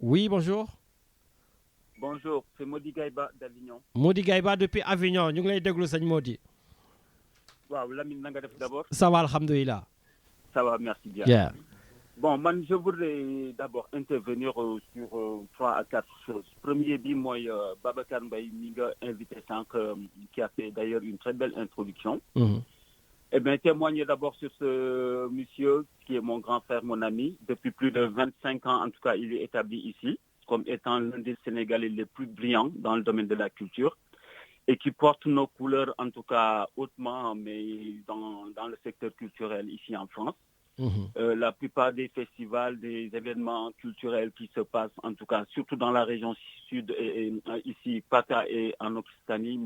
oui bonjour c'est Modi Gaïba d'Avignon. Modi Gaïba depuis Avignon ñu ngi lay déglu sëñ Modi. waaw Lamine na nga def d'abord. ça va alhamdoulilah. ça va merci bien. Yeah. Bon, je voudrais d'abord intervenir sur 3 à 4 choses. Premier bi mooy Babacar Mbaye mi nga invité sànq qui a fait d'ailleurs une très belle introduction. Eh bien, témoigner d'abord sur ce monsieur qui est mon grand frère, mon ami. Depuis plus de 25 ans, en tout cas, il est établi ici comme étant l'un des Sénégalais les plus brillants dans le domaine de la culture et qui porte nos couleurs, en tout cas hautement, mais dans le secteur culturel ici en France. La plupart des festivals, des événements culturels qui se passent, en tout cas, surtout dans la région sud, et ici, PACA et en Occitanie,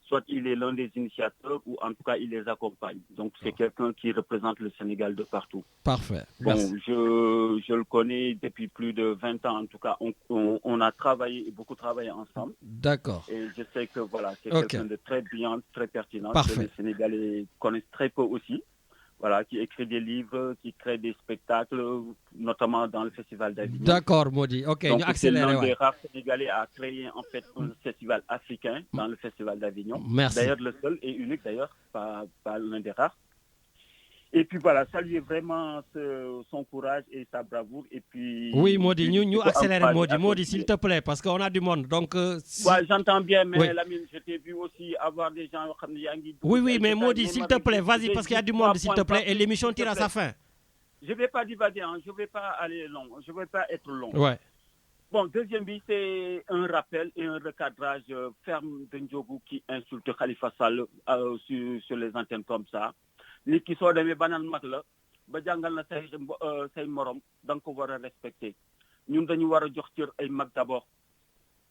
soit il est l'un des initiateurs ou en tout cas il les accompagne. Donc c'est quelqu'un qui représente le Sénégal de partout. Parfait. Bon, je le connais depuis plus de 20 ans, en tout cas, on a beaucoup travaillé ensemble. D'accord. Et je sais que voilà, c'est quelqu'un de très brillant, très pertinent, Parfait. que les Sénégalais connaissent très peu aussi. Voilà, qui écrit des livres, qui crée des spectacles, notamment dans le Festival d'Avignon. D'accord, Modi. Ok, donc, ñu c'est accéléré. l'un des rares Sénégalais à créer en fait un festival africain dans le Festival d'Avignon. Merci. D'ailleurs, le seul et unique d'ailleurs, pas l'un des rares. Et puis voilà, saluer vraiment son courage et sa bravoure. Et puis. Oui, Modi, nous accélérons, Modi, s'il te plaît, parce qu'on a du monde. Donc, ouais, j'entends bien, mais oui. Lamine, je t'ai vu aussi avoir des gens. Oui, mais Modi, s'il te plaît, vas-y, parce qu'il y a du monde, s'il te plaît, et l'émission tire à sa fin. Je ne vais pas divaguer, hein, je ne vais pas aller long, je ne vais pas être long. Ouais. Bon, deuxième but, c'est un rappel et un recadrage ferme de Ndiogu qui insulte Khalifa Sall sur les antennes comme ça. Nit ki soo demee banaan mag la ba jàngal na say morom da nga ko war a respecter ñun dañu war a jox cër ay mag d'abord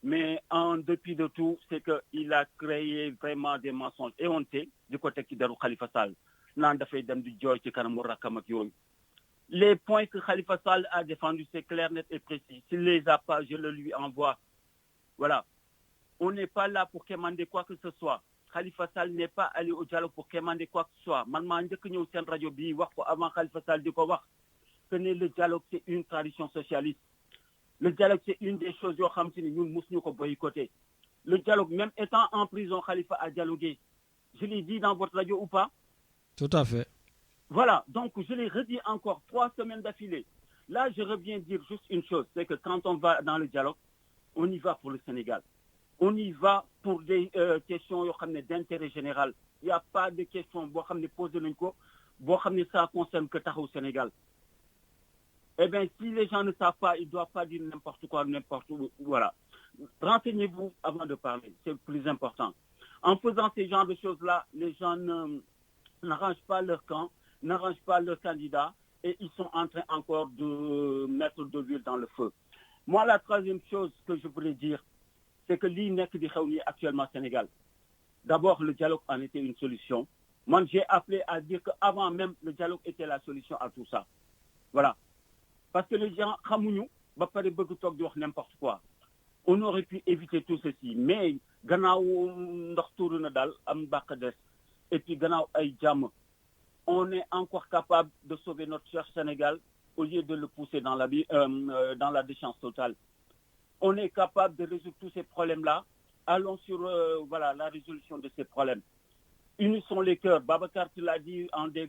mais en dépit de tout c'est que il a créé vraiment des mensonges éhontés di ko teg ci deru Khalifa Sall naan dafay dem di jooy ci kanamu rakkam ak yooyu. Les points que Khalifa Sall a défendus c'est clair, net et précis. S'il les a pas, je le lui envoie. Voilà. On n'est pas là pour commander quoi que ce soit. Khalifa Sall n'est pas allé au dialogue pour commander quoi que ce soit. Man maa njëkk ñëw seen rajo bii wax ko avant Khalifa Sall di ko wax que le dialogue c'est une tradition socialiste. Le dialogue c'est une des choses yoo xam si ne ñun mosuñu ko boycotter. Le dialogue, même étant en prison, Khalifa a dialogué. Je l'ai dit dans votre radio ou pas? Tout à fait. Voilà, donc je l'ai redit encore 3 semaines d'affilée. Là, je reviens dire juste une chose, c'est que quand on va dans le dialogue, on y va pour le Sénégal. On y va pour des questions d'intérêt général. Il n'y a pas de questions posées ça concerne que au Sénégal. Eh bien, si les gens ne savent pas, ils ne doivent pas dire n'importe quoi, n'importe où. Voilà. Renseignez-vous avant de parler, c'est le plus important. En faisant ces genres de choses-là, les gens n'arrangent pas leur camp, n'arrangent pas leur candidat et ils sont en train encore de mettre de l'huile dans le feu. Moi, la troisième chose que je voulais dire, c'est que l'INEC dit actuellement au Sénégal. D'abord, le dialogue en était une solution. Moi, j'ai appelé à dire qu'avant même, le dialogue était la solution à tout ça. Voilà. Parce que les gens, n'importe quoi. On aurait pu éviter tout ceci. Mais, et puis, on est encore capable de sauver notre cher Sénégal au lieu de le pousser dans la déchéance totale. On est capable de résoudre tous ces problèmes-là. Allons sur la résolution de ces problèmes. Unissons les cœurs. Babacar, tu l'as dit en des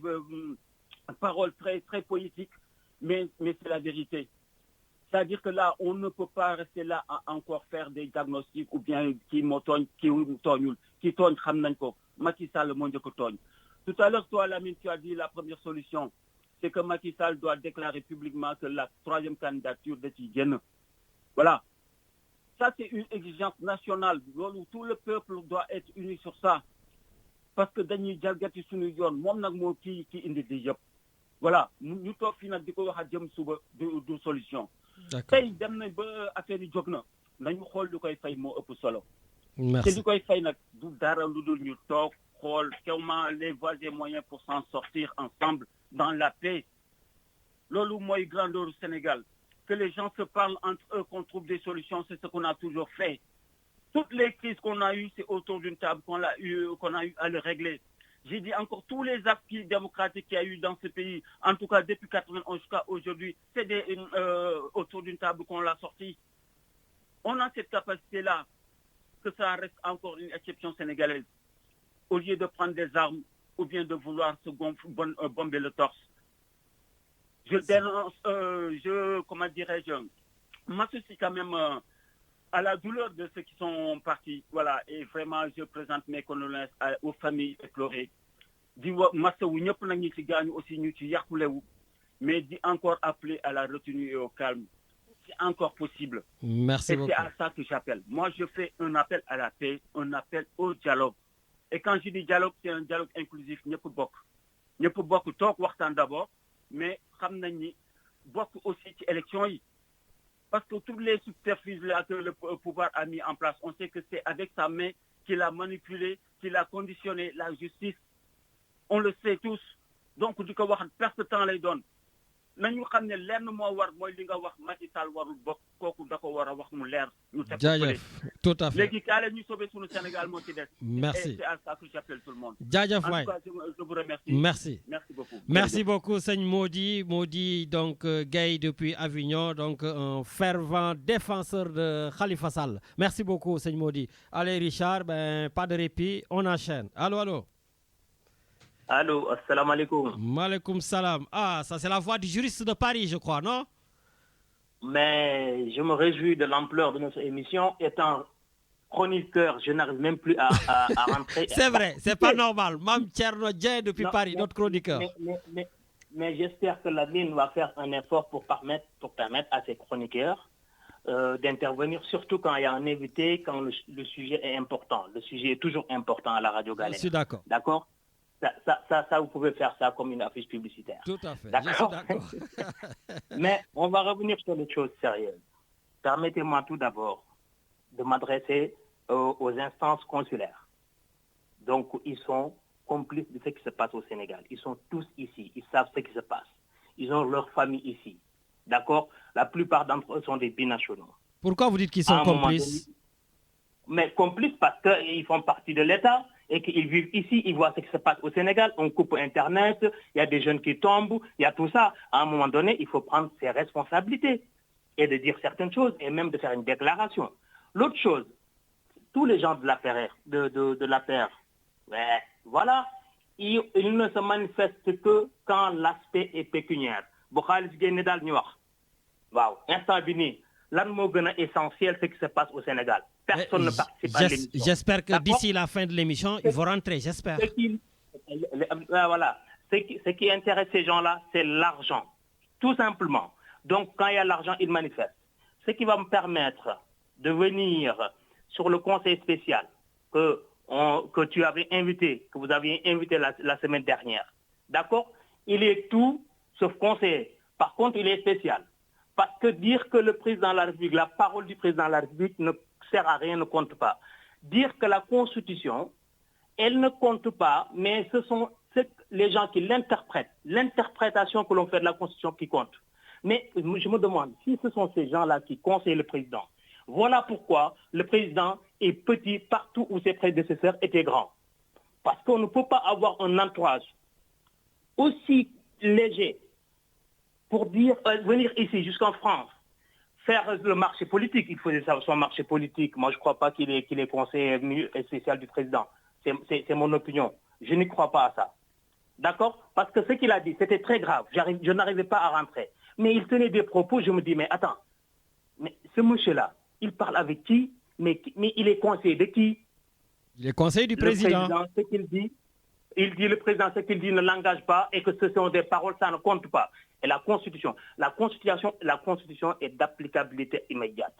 paroles très, très poétiques, mais c'est la vérité. C'est-à-dire que là, on ne peut pas rester là à encore faire des diagnostics ou bien qui tognent, Macky Sall moo njëkk a tooñ. Tout à l'heure, toi, Lamine, tu as dit la première solution, c'est que Macky Sall doit déclarer publiquement que la 3e candidature de Tidjane. Voilà. Ça, c'est une exigence nationale. Tout le peuple doit être uni sur ça. Parce que dañuy jalgati suñu yoon moom nag moo kii indi di yëpp. Voilà. Ñu toog fii nag di ko wax a jëm suba du solution. Tey dem nañ ba affaire yi jóg na. Nañu xool lu koy fay moo ëpp solo. Merci. C'est du koy fay nag du dara lu dul ñu toog xool comment les voies et moyens pour s'en sortir ensemble dans la paix. Loolu mooy grandeur du Sénégal. Que les gens se parlent entre eux, qu'on trouve des solutions, c'est ce qu'on a toujours fait. Toutes les crises qu'on a eues, c'est autour d'une table qu'on a eu à le régler. J'ai dit encore tous les acquis démocratiques qu'il y a eu dans ce pays, en tout cas depuis 91 jusqu'à aujourd'hui, c'est autour d'une table qu'on l'a sorti. On a cette capacité-là, que ça reste encore une exception sénégalaise. Au lieu de prendre des armes ou bien de vouloir se bomber le torse. Je dénonce, m'associe quand même à la douleur de ceux qui sont partis. Voilà, et vraiment, je présente mes condoléances aux familles éplorées. Mais dit encore appeler à la retenue et au calme. C'est encore possible. Merci beaucoup. Et c'est à ça que j'appelle. Moi, je fais un appel à la paix, un appel au dialogue. Et quand je dis dialogue, c'est un dialogue inclusif. Ñëpp bokk toog waxtaan d'abord, mais xam nañ ni bokk aussi ci élection yi. Parce que tous les subterfuges là que le pouvoir a mis en place, on sait que c'est avec sa main qu'il a manipulé, qu'il a conditionné la justice. On le sait tous. Donc di ko wax perte de temps lay doon. Nañu xam ne lenn moo war mooy li nga wax Macky Sall warul bokk kooku da ko war a wax mu leer. Jaajëf, tout à fait. Léegi kaale ñu sauver sunu Sénégal moo ci des. Merci. Et c'est à ça que j'appelle tout le monde. Jaajëf waay. En tout cas, je vous remercie. Merci. Merci beaucoup. Merci beaucoup, Seigne Modi donc Gaye depuis Avignon, donc un fervent défenseur de Khalifa Sall. Merci beaucoup, Seigne Modi. Allez, Richard, pas de répit, on enchaîne. Allô. Allô, assalamu alaikum. Maaleykum salam. Ah, ça c'est la voix du juriste de Paris, je crois, non? Mais je me réjouis de l'ampleur de notre émission. Étant chroniqueur, je n'arrive même plus à rentrer. C'est vrai, c'est pas normal. Mam Thierno Dieng depuis Paris, notre chroniqueur. Mais j'espère que la mine va faire un effort pour permettre à ses chroniqueurs d'intervenir, surtout quand il y a un invité, quand le sujet est important. Le sujet est toujours important à la Radio Galère. Je suis d'accord. D'accord? Ça, vous pouvez faire ça comme une affiche publicitaire. Tout à fait, d'accord? je suis d'accord. Mais on va revenir sur des choses sérieuses. Permettez-moi tout d'abord de m'adresser aux instances consulaires. Donc, ils sont complices de ce qui se passe au Sénégal. Ils sont tous ici. Ils savent ce qui se passe. Ils ont leur famille ici. D'accord? La plupart d'entre eux sont des binationaux. Pourquoi vous dites qu'ils sont complices? Mais complices parce qu'ils font partie de l'État et qu'ils vivent ici, ils voient ce qui se passe au Sénégal, on coupe Internet, il y a des jeunes qui tombent, il y a tout ça. À un moment donné, il faut prendre ses responsabilités et de dire certaines choses et même de faire une déclaration. L'autre chose, tous les gens de la paire, voilà, ils ne se manifestent que quand l'aspect est pécuniaire. Instant venu, essentiel ce qui se passe au Sénégal. Personne ne participe à l'émission. J'espère que d'ici la fin de l'émission, ils vont rentrer, j'espère. Voilà. Ce qui intéresse ces gens-là, c'est l'argent. Tout simplement. Donc, quand il y a l'argent, ils manifestent. Ce qui va me permettre de venir sur le conseil spécial que tu avais invité, que vous aviez invité la semaine dernière. D'accord? Il est tout sauf conseiller. Par contre, il est spécial. Parce que dire que le président de la République, la parole du président de la République ne sert à rien, ne compte pas. Dire que la Constitution, elle ne compte pas, mais ce sont les gens qui l'interprètent, l'interprétation que l'on fait de la Constitution qui compte. Mais je me demande si ce sont ces gens-là qui conseillent le président. Voilà pourquoi le président est petit partout où ses prédécesseurs étaient grands. Parce qu'on ne peut pas avoir un entourage aussi léger pour dire, venir ici jusqu'en France, faire le marché politique. Il faisait ça son marché politique. Moi, je ne crois pas qu'il est conseiller spécial du président. C'est mon opinion. Je n'y crois pas à ça. D'accord? Parce que ce qu'il a dit, c'était très grave. Je n'arrivais pas à rentrer. Mais il tenait des propos, je me dis, mais attends, mais ce monsieur-là, il parle avec qui? Mais il est conseiller de qui? Il est conseiller du président. Le président, ce qu'il dit, le président, ce qu'il dit ne l'engage pas et que ce sont des paroles, ça ne compte pas. Et la Constitution est d'applicabilité immédiate.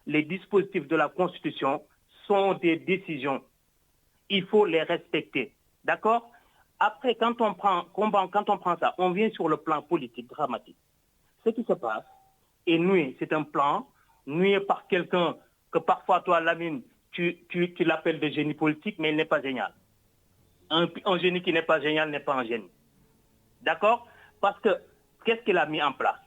Les dispositifs de la Constitution sont des décisions. Il faut les respecter. D'accord? Après, quand on prend ça, on vient sur le plan politique dramatique. Ce qui se passe est nué. C'est un plan nué par quelqu'un que parfois, toi, Lamine, tu l'appelles de génie politique, mais il n'est pas génial. Un génie qui n'est pas génial n'est pas un génie. D'accord? Parce que, qu'est-ce qu'il a mis en place?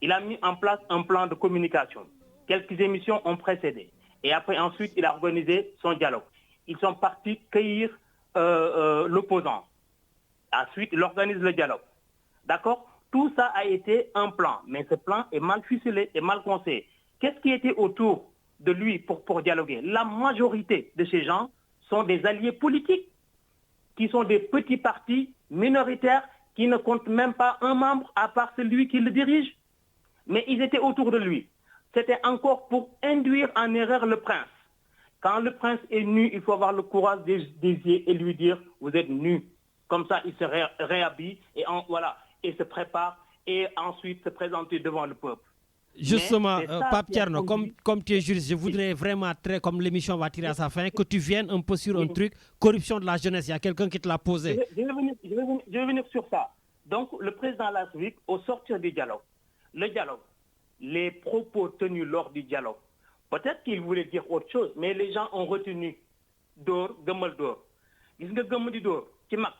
Il a mis en place un plan de communication. Quelques émissions ont précédé. Et après, ensuite, il a organisé son dialogue. Ils sont partis cueillir l'opposant. Ensuite, il organise le dialogue. D'accord? Tout ça a été un plan. Mais ce plan est mal ficelé et mal conseillé. Qu'est-ce qui était autour de lui pour dialoguer? La majorité de ces gens sont des alliés politiques, qui sont des petits partis minoritaires qui ne comptent même pas un membre à part celui qui le dirige. Mais ils étaient autour de lui. C'était encore pour induire en erreur le prince. Quand le prince est nu, il faut avoir le courage des yeux et lui dire « vous êtes nu ». Comme ça, il se réhabille et se prépare et ensuite se présenter devant le peuple. Justement, Pape Thierno, comme tu es juriste, je voudrais vraiment, comme l'émission va tirer à sa fin, que tu viennes un peu sur un truc, corruption de la jeunesse. Il y a quelqu'un qui te l'a posé. Je vais venir sur ça. Donc, le président de la République, au sortir du dialogue, les propos tenus lors du dialogue, peut-être qu'il voulait dire autre chose, mais les gens ont retenu d'or, gëmmal d'or. Gis nga gëmm di d'or, ci mag,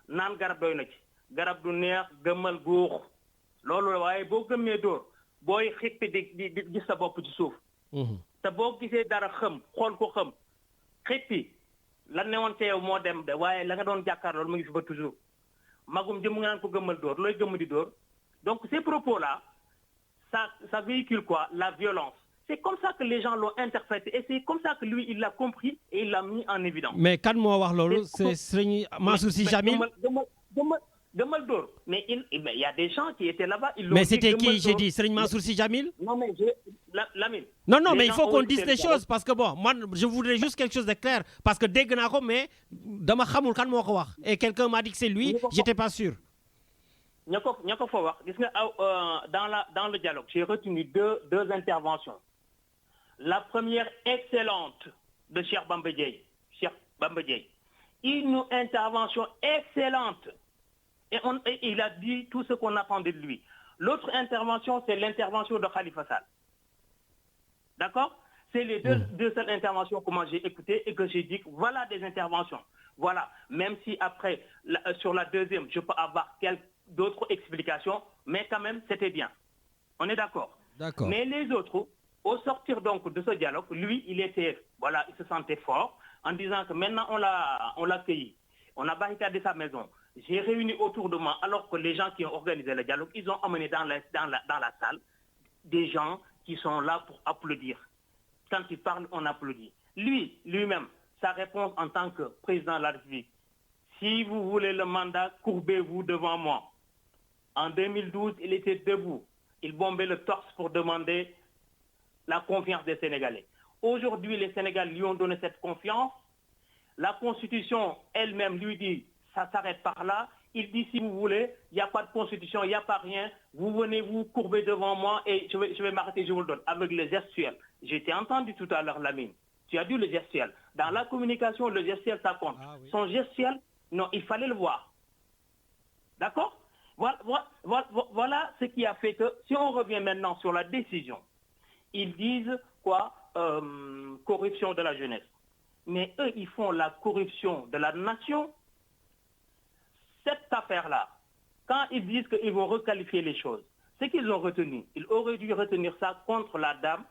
naan garab doy na ci. Garab du neex, gëmmal góor. Loolu waaye boo gëmmee d'or, booy xippi di gis sa bopp ci suuf. Te boo gisee dara xëm, xool ko xëm, xippi, la newoon te yow moo dem de waaye la nga doon jàkkaar loolu mu ngi fi ba toujours. Magum jëm nga naan ko gëmmal d'or, looy gëmm di d'or. Donc ces propos-là, ça véhicule quoi? La violence. C'est comme ça que les gens l'ont interprété et c'est comme ça que lui, il l'a compris et il l'a mis en évidence. Mais quand moi voir lolo, c'est Serigne Mansour Sy Djamil. Mais il y a des gens qui étaient là-bas. Mais c'était qui, j'ai dit Serigne Mansour Sy Djamil? Non, mais Lamine. Non, mais il faut qu'on dise les choses parce que bon, moi, je voudrais juste quelque chose de clair parce que dès que je mais dama xamul kan moko wax et quelqu'un m'a dit que c'est lui, j'étais pas sûr. Dans le dialogue, j'ai retenu deux interventions. La première excellente de Cheikh Bamba Dièye. Une intervention excellente. Et il a dit tout ce qu'on attendait de lui. L'autre intervention, c'est l'intervention de Khalifa Sall. D'accord? C'est les deux seules interventions que moi j'ai écoutées et que j'ai dit que voilà des interventions. Voilà. Même si après, sur la deuxième, je peux avoir d'autres explications, mais quand même, c'était bien. On est d'accord? D'accord. Mais les autres, au sortir donc de ce dialogue, lui, il se sentait fort en disant que maintenant on l'a accueilli. On a barricadé sa maison. J'ai réuni autour de moi, alors que les gens qui ont organisé le dialogue, ils ont amené dans la salle des gens qui sont là pour applaudir. Quand il parle, on applaudit. Lui-même, sa réponse en tant que président de la République, si vous voulez le mandat, courbez-vous devant moi. En 2012, il était debout. Il bombait le torse pour demander la confiance des Sénégalais. Aujourd'hui, les Sénégalais lui ont donné cette confiance. La Constitution elle-même lui dit, ça s'arrête par là. Il dit, si vous voulez, il n'y a pas de Constitution, il n'y a pas rien. Vous venez vous courber devant moi et je vais m'arrêter, je vous le donne. Avec le gestuel. J'ai été entendu tout à l'heure, Lamine. Tu as dit le gestuel. Dans la communication, le gestuel, ça compte. Son gestuel, non, il fallait le voir. D'accord? Voilà ce qui a fait que, si on revient maintenant sur la décision, ils disent quoi? Corruption de la jeunesse. Mais eux, ils font la corruption de la nation. Cette affaire-là, quand ils disent qu'ils vont requalifier les choses, ce qu'ils ont retenu, ils auraient dû retenir ça contre la dame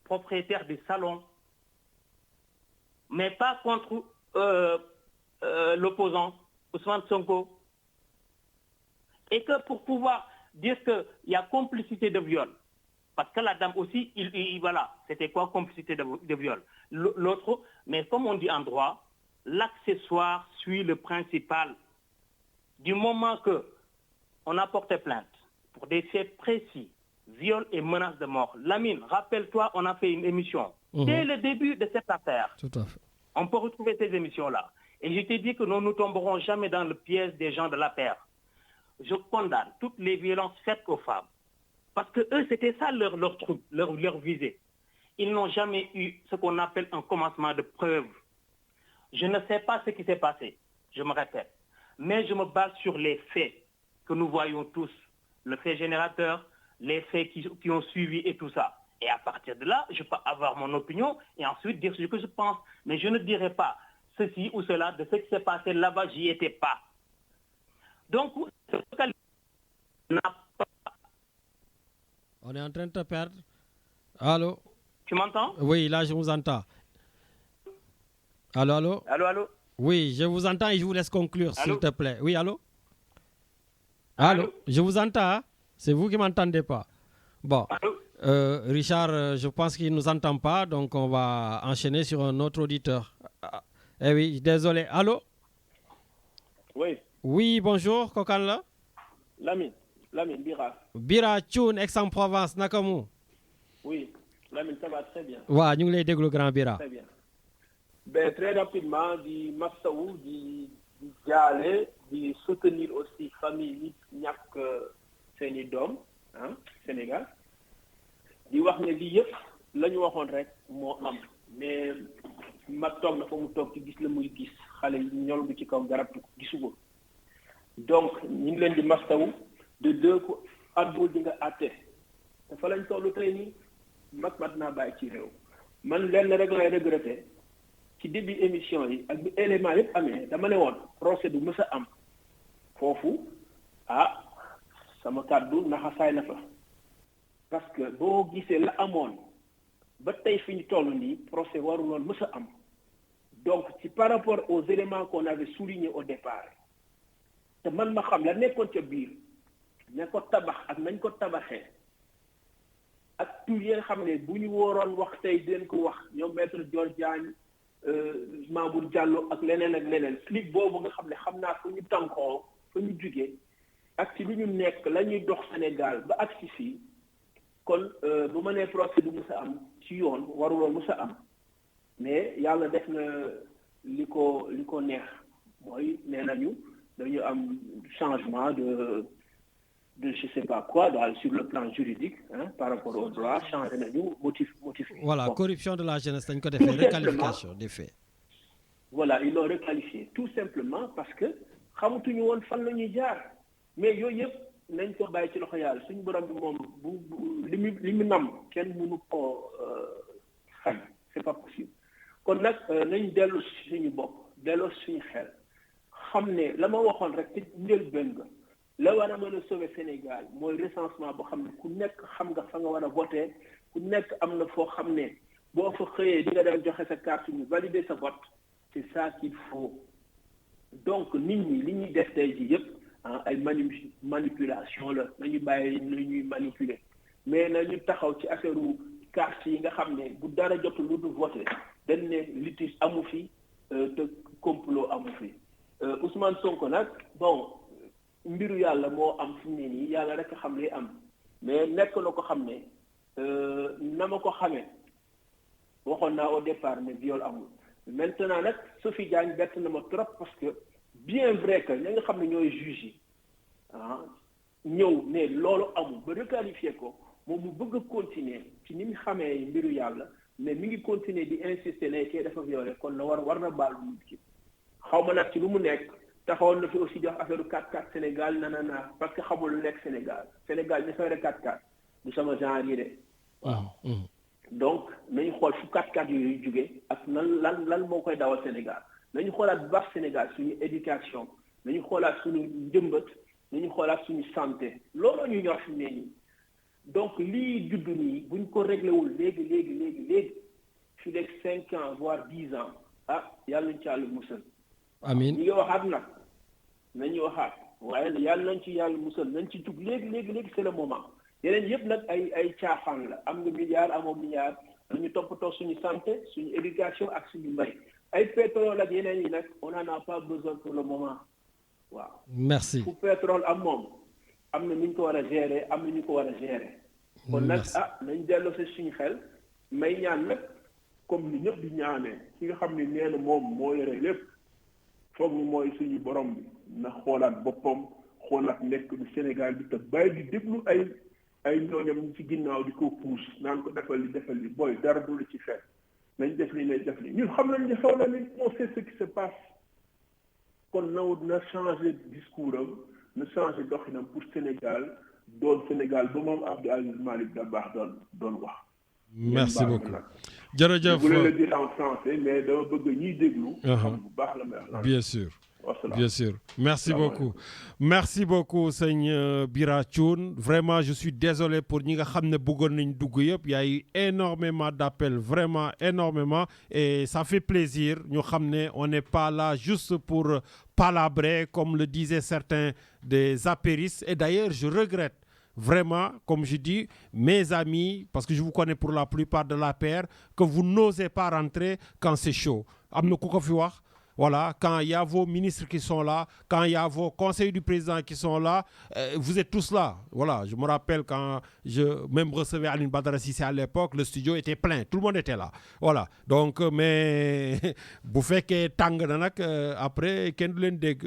propriétaire du salon, mais pas contre l'opposant, Ousmane Sonko. Et que pour pouvoir dire qu'il y a complicité de viol, parce que la dame aussi, voilà, c'était quoi complicité de viol? L'autre, mais comme on dit en droit, l'accessoire suit le principal. Du moment qu'on a porté plainte pour des faits précis, viol et menace de mort. Lamine, rappelle-toi, on a fait une émission dès le début de cette affaire. Tout à fait. On peut retrouver ces émissions-là. Et je t'ai dit que nous ne tomberons jamais dans le piège des gens de la paix. Je condamne toutes les violences faites aux femmes. Parce que eux, c'était ça leur truc, leur visée. Ils n'ont jamais eu ce qu'on appelle un commencement de preuve. Je ne sais pas ce qui s'est passé, je me répète. Mais je me base sur les faits que nous voyons tous. Le fait générateur, les faits qui ont suivi et tout ça. Et à partir de là, je peux avoir mon opinion et ensuite dire ce que je pense. Mais je ne dirai pas ceci ou cela de ce qui s'est passé là-bas, j'y étais pas. Donc, on est en train de te perdre. Allô? Tu m'entends? Oui, là, je vous entends. Allô? Allô? Oui, je vous entends et je vous laisse conclure, s'il te plaît. Oui, allô? Allô? Je vous entends, hein? C'est vous qui ne m'entendez pas. Bon. Richard, je pense qu'il ne nous entend pas, donc on va enchaîner sur un autre auditeur. Eh oui, désolé. Allô? Oui. Oui, bonjour, Kokan là? Lamine, Bira. Bira Thioune, Aix-en-Provence, nakamu? Oui, Lamine, ça va très bien. Ouais, nous les déglu grand Bira. Très bien. Ben, très rapidement, di Massaou, di Dialé, di soutenir aussi famille ñak seeni dom, hein, Sénégal. Di wax ne li yëpp lañu waxoon rek moo am mais ma toog na fa mu toog ci gis la muy gis xale yi ñol bu ci kaw garab gisu ko donc ñu ngi leen di mastawu de deux ko addu di nga àtte te fa lañ tollu tey nii mat naa bàyyi ci réew man lenn rek lay regretter ci début émission yi ak bi élément yëpp amee dama ne woon procès du mës a am foofu sama kàddu naxasaay na fa parce que boo gisee la amoon ba tey fi ñu toll nii procès waruloon mës a am donc ci par rapport aux éléments qu'on avait soulignés au départ te man ma xam la nekkoon ca biir ne ko tabax ak nañ ko tabaxee ak tur yi nga xam ne bu ñu waroon wax tey den ko wax ñoom maître Dior Diagne Mamour Diallo ak leneen clip boobu nga xam ne xam naa fu ñu tànkoo fa ñu jugee ak ci li ñu nekk la ñuy dox Sénégal ba ak si fii kon bu ma nee procès du mës a am ci yoon waruloon mës a am mais yàlla def na li ko neex mooy nee nañu dañu am changement de je sais pas quoi sur le plan juridique par rapport au droit changé nañu motif. Voilà, bon. Corruption de la jeunesse dañ ko defee requalification des faits. Voilà, ils l'ont requalifié tout simplement parce que xamatuñu woon fan la ñuy jaar mais yooyu yëpp nañ ko bàyyi ci loxo yàlla suñu borom bi moom bu li mu nam kenn mënu koo xam c'est pas possible kon nag nañ dellu suñu bopp dellu suñu xel xam ne la ma waxoon rek ci njëlbéen ga la war a mën a sauver Sénégal mooy recensement boo xam ne ku nekk xam nga fa nga war a voter ku nekk am na foo xam ne boo fa xëyee di nga dem joxe sa carte ñu valider sa vote c'est ça qu'il faut donc nit ñi li ñuy def tey jii yëpp ay manipulation la nañu bàyyi lu ñuy manipuler mais nañu taxaw ci affaire carte yi nga xam ne bu dara jotul lu dul voter dañ ne litige amu fi te complot amu fi Ousmane Sonko nag bon mbiru yàlla moo am fi mu ne nii yàlla rek xam li am mais nekk na ko xam ne na ma ko xamee waxoon naa au départ ne viol amul maintenant nag Sophie Diagne bett na ma trop parce que bien vrai que ñi nga xam ne ñooy juge yi ñëw ne loolu amul ba requalifier ko moom mu bëgg a continuer ci ni mu xamee mbiru yàlla mais mi ngi continuer di insister ne kii dafa violé kon na war na baal nit ki xaw ma nag ci lu mu nekk taxawoon na fi aussi jox affaire 4-4 Sénégal na parce que xamul lu nekk Sénégal ñu fay rek 4-4 du sama genre yi de waaw donc nañu xool fu 4-4 yooyu jógee ak lan moo koy dawal Sénégal nañu xoolaat bu baax Sénégal suñu éducation nañu xoolaat suñu njëmbat nañu xoolaat suñu santé loolu ñu ñor fi mu ne nii donc lii juddu nii buñ ko réglé wul léegi fi nekk 5 ans voire 10 ans yàlla nañ ci yàlla musal. amiin ñu ngi waxaat nag nañu waxaat waaye yàlla nañ ci yàlla musal nañ ci jug léegi c'est le moment yeneen yëpp nag ay caaxaan la am nga milliard amoo milliard dañu toppatoo suñu santé suñu éducation ak suñu mbay ay pétrole ak yeneen yi nag on n'en a pas besoin pour le moment waaw. merci fu pétrole am moom am na ñu ko war a gérer am na ñu ko war a gérer. kon nag nañ delloo si suñu xel may ñaan nag comme ni ñëpp di ñaanee ki nga xam ne nee na moom moo yore lépp. foog ni mooy suñu borom bi na xoolaat boppam xoolaat nekk du Sénégal bi te bàyyi di déglu ay ñooñam ci ginnaaw di ko puus naan ko defal li booy dara du la ci fekk nañ def li ñun xam nañ ne xaw na ni on sait ce qui se passe kon na changer discours am na changer doxinam pour Sénégal doon Sénégal ba moom Abdou Aziz Malick Dabakh doon wax. merci beaucoup jërëjëf bu leen la dire en français mais dama bëgg ñuy déglu. xam bu baax la may wax. bien sûr merci beaucoup sëñ Bira Thioune vraiment je suis désolé pour ñi nga xam ne bëggoon nañ dugg yëpp y a eu énormément d'appels vraiment énormément et ça fait plaisir ñu xam ne on n'est pas là juste pour palabrer comme le disaient certains des apéristes et d'ailleurs je regrette vraiment, comme je dis, mes amis, parce que je vous connais pour la plupart de la paire, que vous n'osez pas rentrer quand c'est chaud. Voilà, quand il y a vos ministres qui sont là, quand il y a vos conseillers du président qui sont là, vous êtes tous là. Voilà, je me rappelle quand je même recevais Aline Badara Cissé à l'époque, le studio était plein, tout le monde était là. Voilà, donc, mais, vous faites que tang après,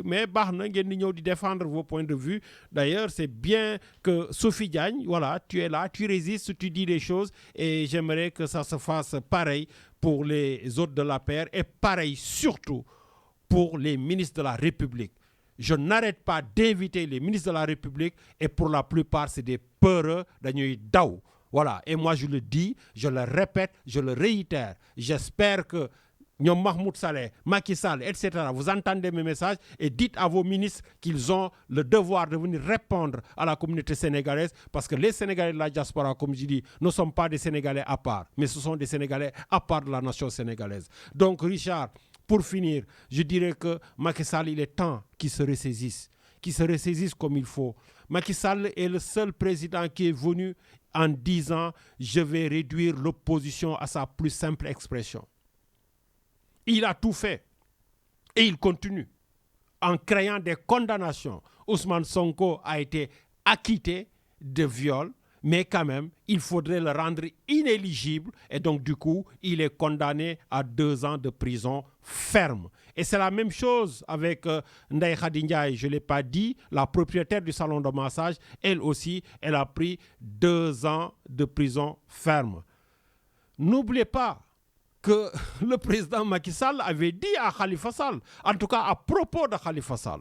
mais de défendre vos points de vue. D'ailleurs, c'est bien que Sophie Diagne, voilà, tu es là, tu résistes, tu dis des choses, et j'aimerais que ça se fasse pareil pour les autres de la paire, et pareil surtout pour les ministres de la République. Je n'arrête pas d'inviter les ministres de la République et pour la plupart, c'est des peureux dañuy daw. Voilà, et moi je le dis, je le répète, je le réitère. J'espère que Nyom Mahmoud Saleh, Macky Sall, etc. Vous entendez mes messages et dites à vos ministres qu'ils ont le devoir de venir répondre à la communauté sénégalaise parce que les Sénégalais de la diaspora, comme je dis, ne sont pas des Sénégalais à part, mais ce sont des Sénégalais à part de la nation sénégalaise. Donc Richard, pour finir, je dirais que Macky Sall, il est temps qu'il se ressaisisse comme il faut. Macky Sall est le seul président qui est venu en disant « je vais réduire l'opposition à sa plus simple expression ». Il a tout fait et il continue en créant des condamnations. Ousmane Sonko a été acquitté de viol, mais quand même, il faudrait le rendre inéligible et donc du coup, il est condamné à 2 ans de prison ferme. Et c'est la même chose avec Ndeye Khady Ndiaye, je ne l'ai pas dit, la propriétaire du salon de massage, elle aussi, elle a pris 2 ans de prison ferme. N'oubliez pas que le président Macky Sall avait dit à Khalifa Sall, en tout cas à propos de Khalifa Sall,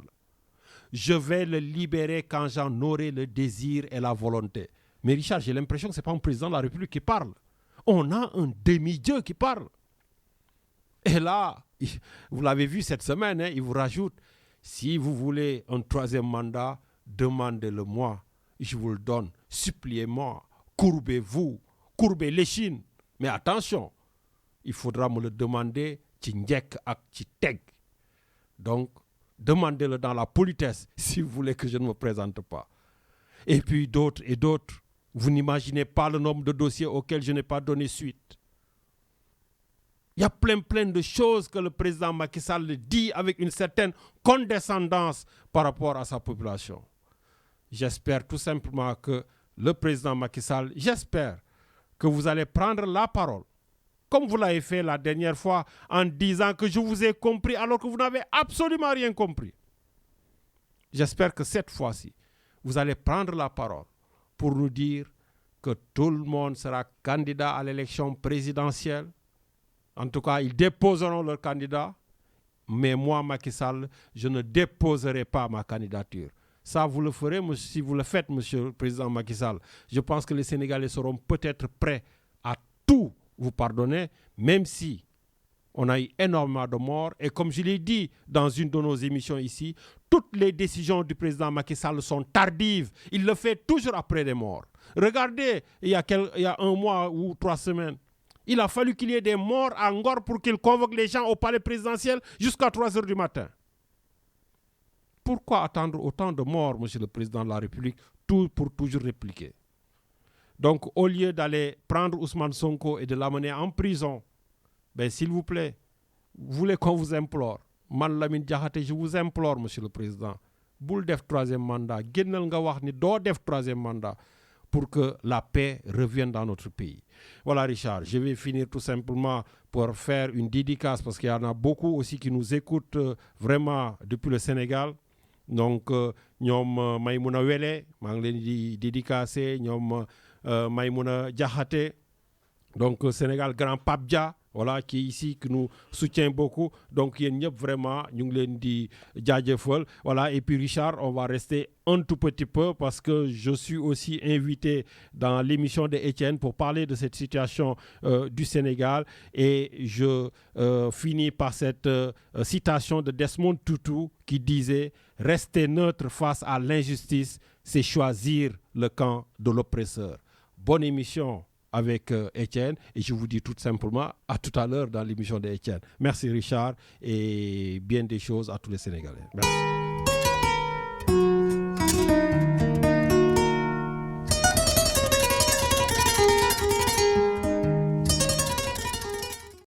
je vais le libérer quand j'en aurai le désir et la volonté. Mais Richard, j'ai l'impression que ce n'est pas un président de la République qui parle. On a un demi-dieu qui parle. Et là, vous l'avez vu cette semaine, il vous rajoute, si vous voulez un 3e mandat, demandez-le-moi, je vous le donne, suppliez-moi, courbez-vous, courbez l'échine. Mais attention, il faudra me le demander ci njëkk ak ci teg. Donc, demandez-le dans la politesse si vous voulez que je ne me présente pas. Et puis d'autres et d'autres. Vous n'imaginez pas le nombre de dossiers auxquels je n'ai pas donné suite. Il y a plein de choses que le président Macky Sall dit avec une certaine condescendance par rapport à sa population. J'espère tout simplement que le président Macky Sall, j'espère que vous allez prendre la parole, comme vous l'avez fait la dernière fois, en disant que je vous ai compris alors que vous n'avez absolument rien compris. J'espère que cette fois-ci, vous allez prendre la parole pour nous dire que tout le monde sera candidat à l'élection présidentielle. En tout cas, ils déposeront leur candidat. Mais moi, Macky Sall, je ne déposerai pas ma candidature. Ça, vous le ferez si vous le faites, monsieur le président Macky Sall. Je pense que les Sénégalais seront peut-être prêts à tout vous pardonner, même si on a eu énormément de morts. Et comme je l'ai dit dans une de nos émissions ici, toutes les décisions du président Macky Sall sont tardives. Il le fait toujours après les morts. Regardez, il y a 1 mois ou 3 semaines, il a fallu qu'il y ait des morts à Ngor pour qu'il convoque les gens au palais présidentiel jusqu'à 3 heures du matin. Pourquoi attendre autant de morts, monsieur le président de la République, pour toujours répliquer? Donc, au lieu d'aller prendre Ousmane Sonko et de l'amener en prison, ben, s'il vous plaît, vous voulez qu'on vous implore? Man Lamine Diakhaté, je vous implore, monsieur le président, boule def 3e mandat, gennal nga wax ni do def 3e mandat pour que la paix revienne dans notre pays. Voilà, Richard, je vais finir tout simplement pour faire une dédicace parce qu'il y en a beaucoup aussi qui nous écoutent vraiment depuis le Sénégal. Donc, ñom Maïmouna Wele, maa ngi leen di dédicacé, ñom Maïmouna Diakhaté, donc Sénégal, Grand Pape Dia, voilà, qui est ici, qui nous soutient beaucoup. Donc, il y a vraiment, nous di jaajëfal. Voilà, et puis Richard, on va rester un tout petit peu parce que je suis aussi invité dans l'émission d'Étienne pour parler de cette situation du Sénégal. Et je finis par cette citation de Desmond Tutu qui disait « Rester neutre face à l'injustice, c'est choisir le camp de l'oppresseur ». Bonne émission avec Étienne et je vous dis tout simplement à tout à l'heure dans l'émission d'Étienne. Merci Richard et bien des choses à tous les Sénégalais. Merci.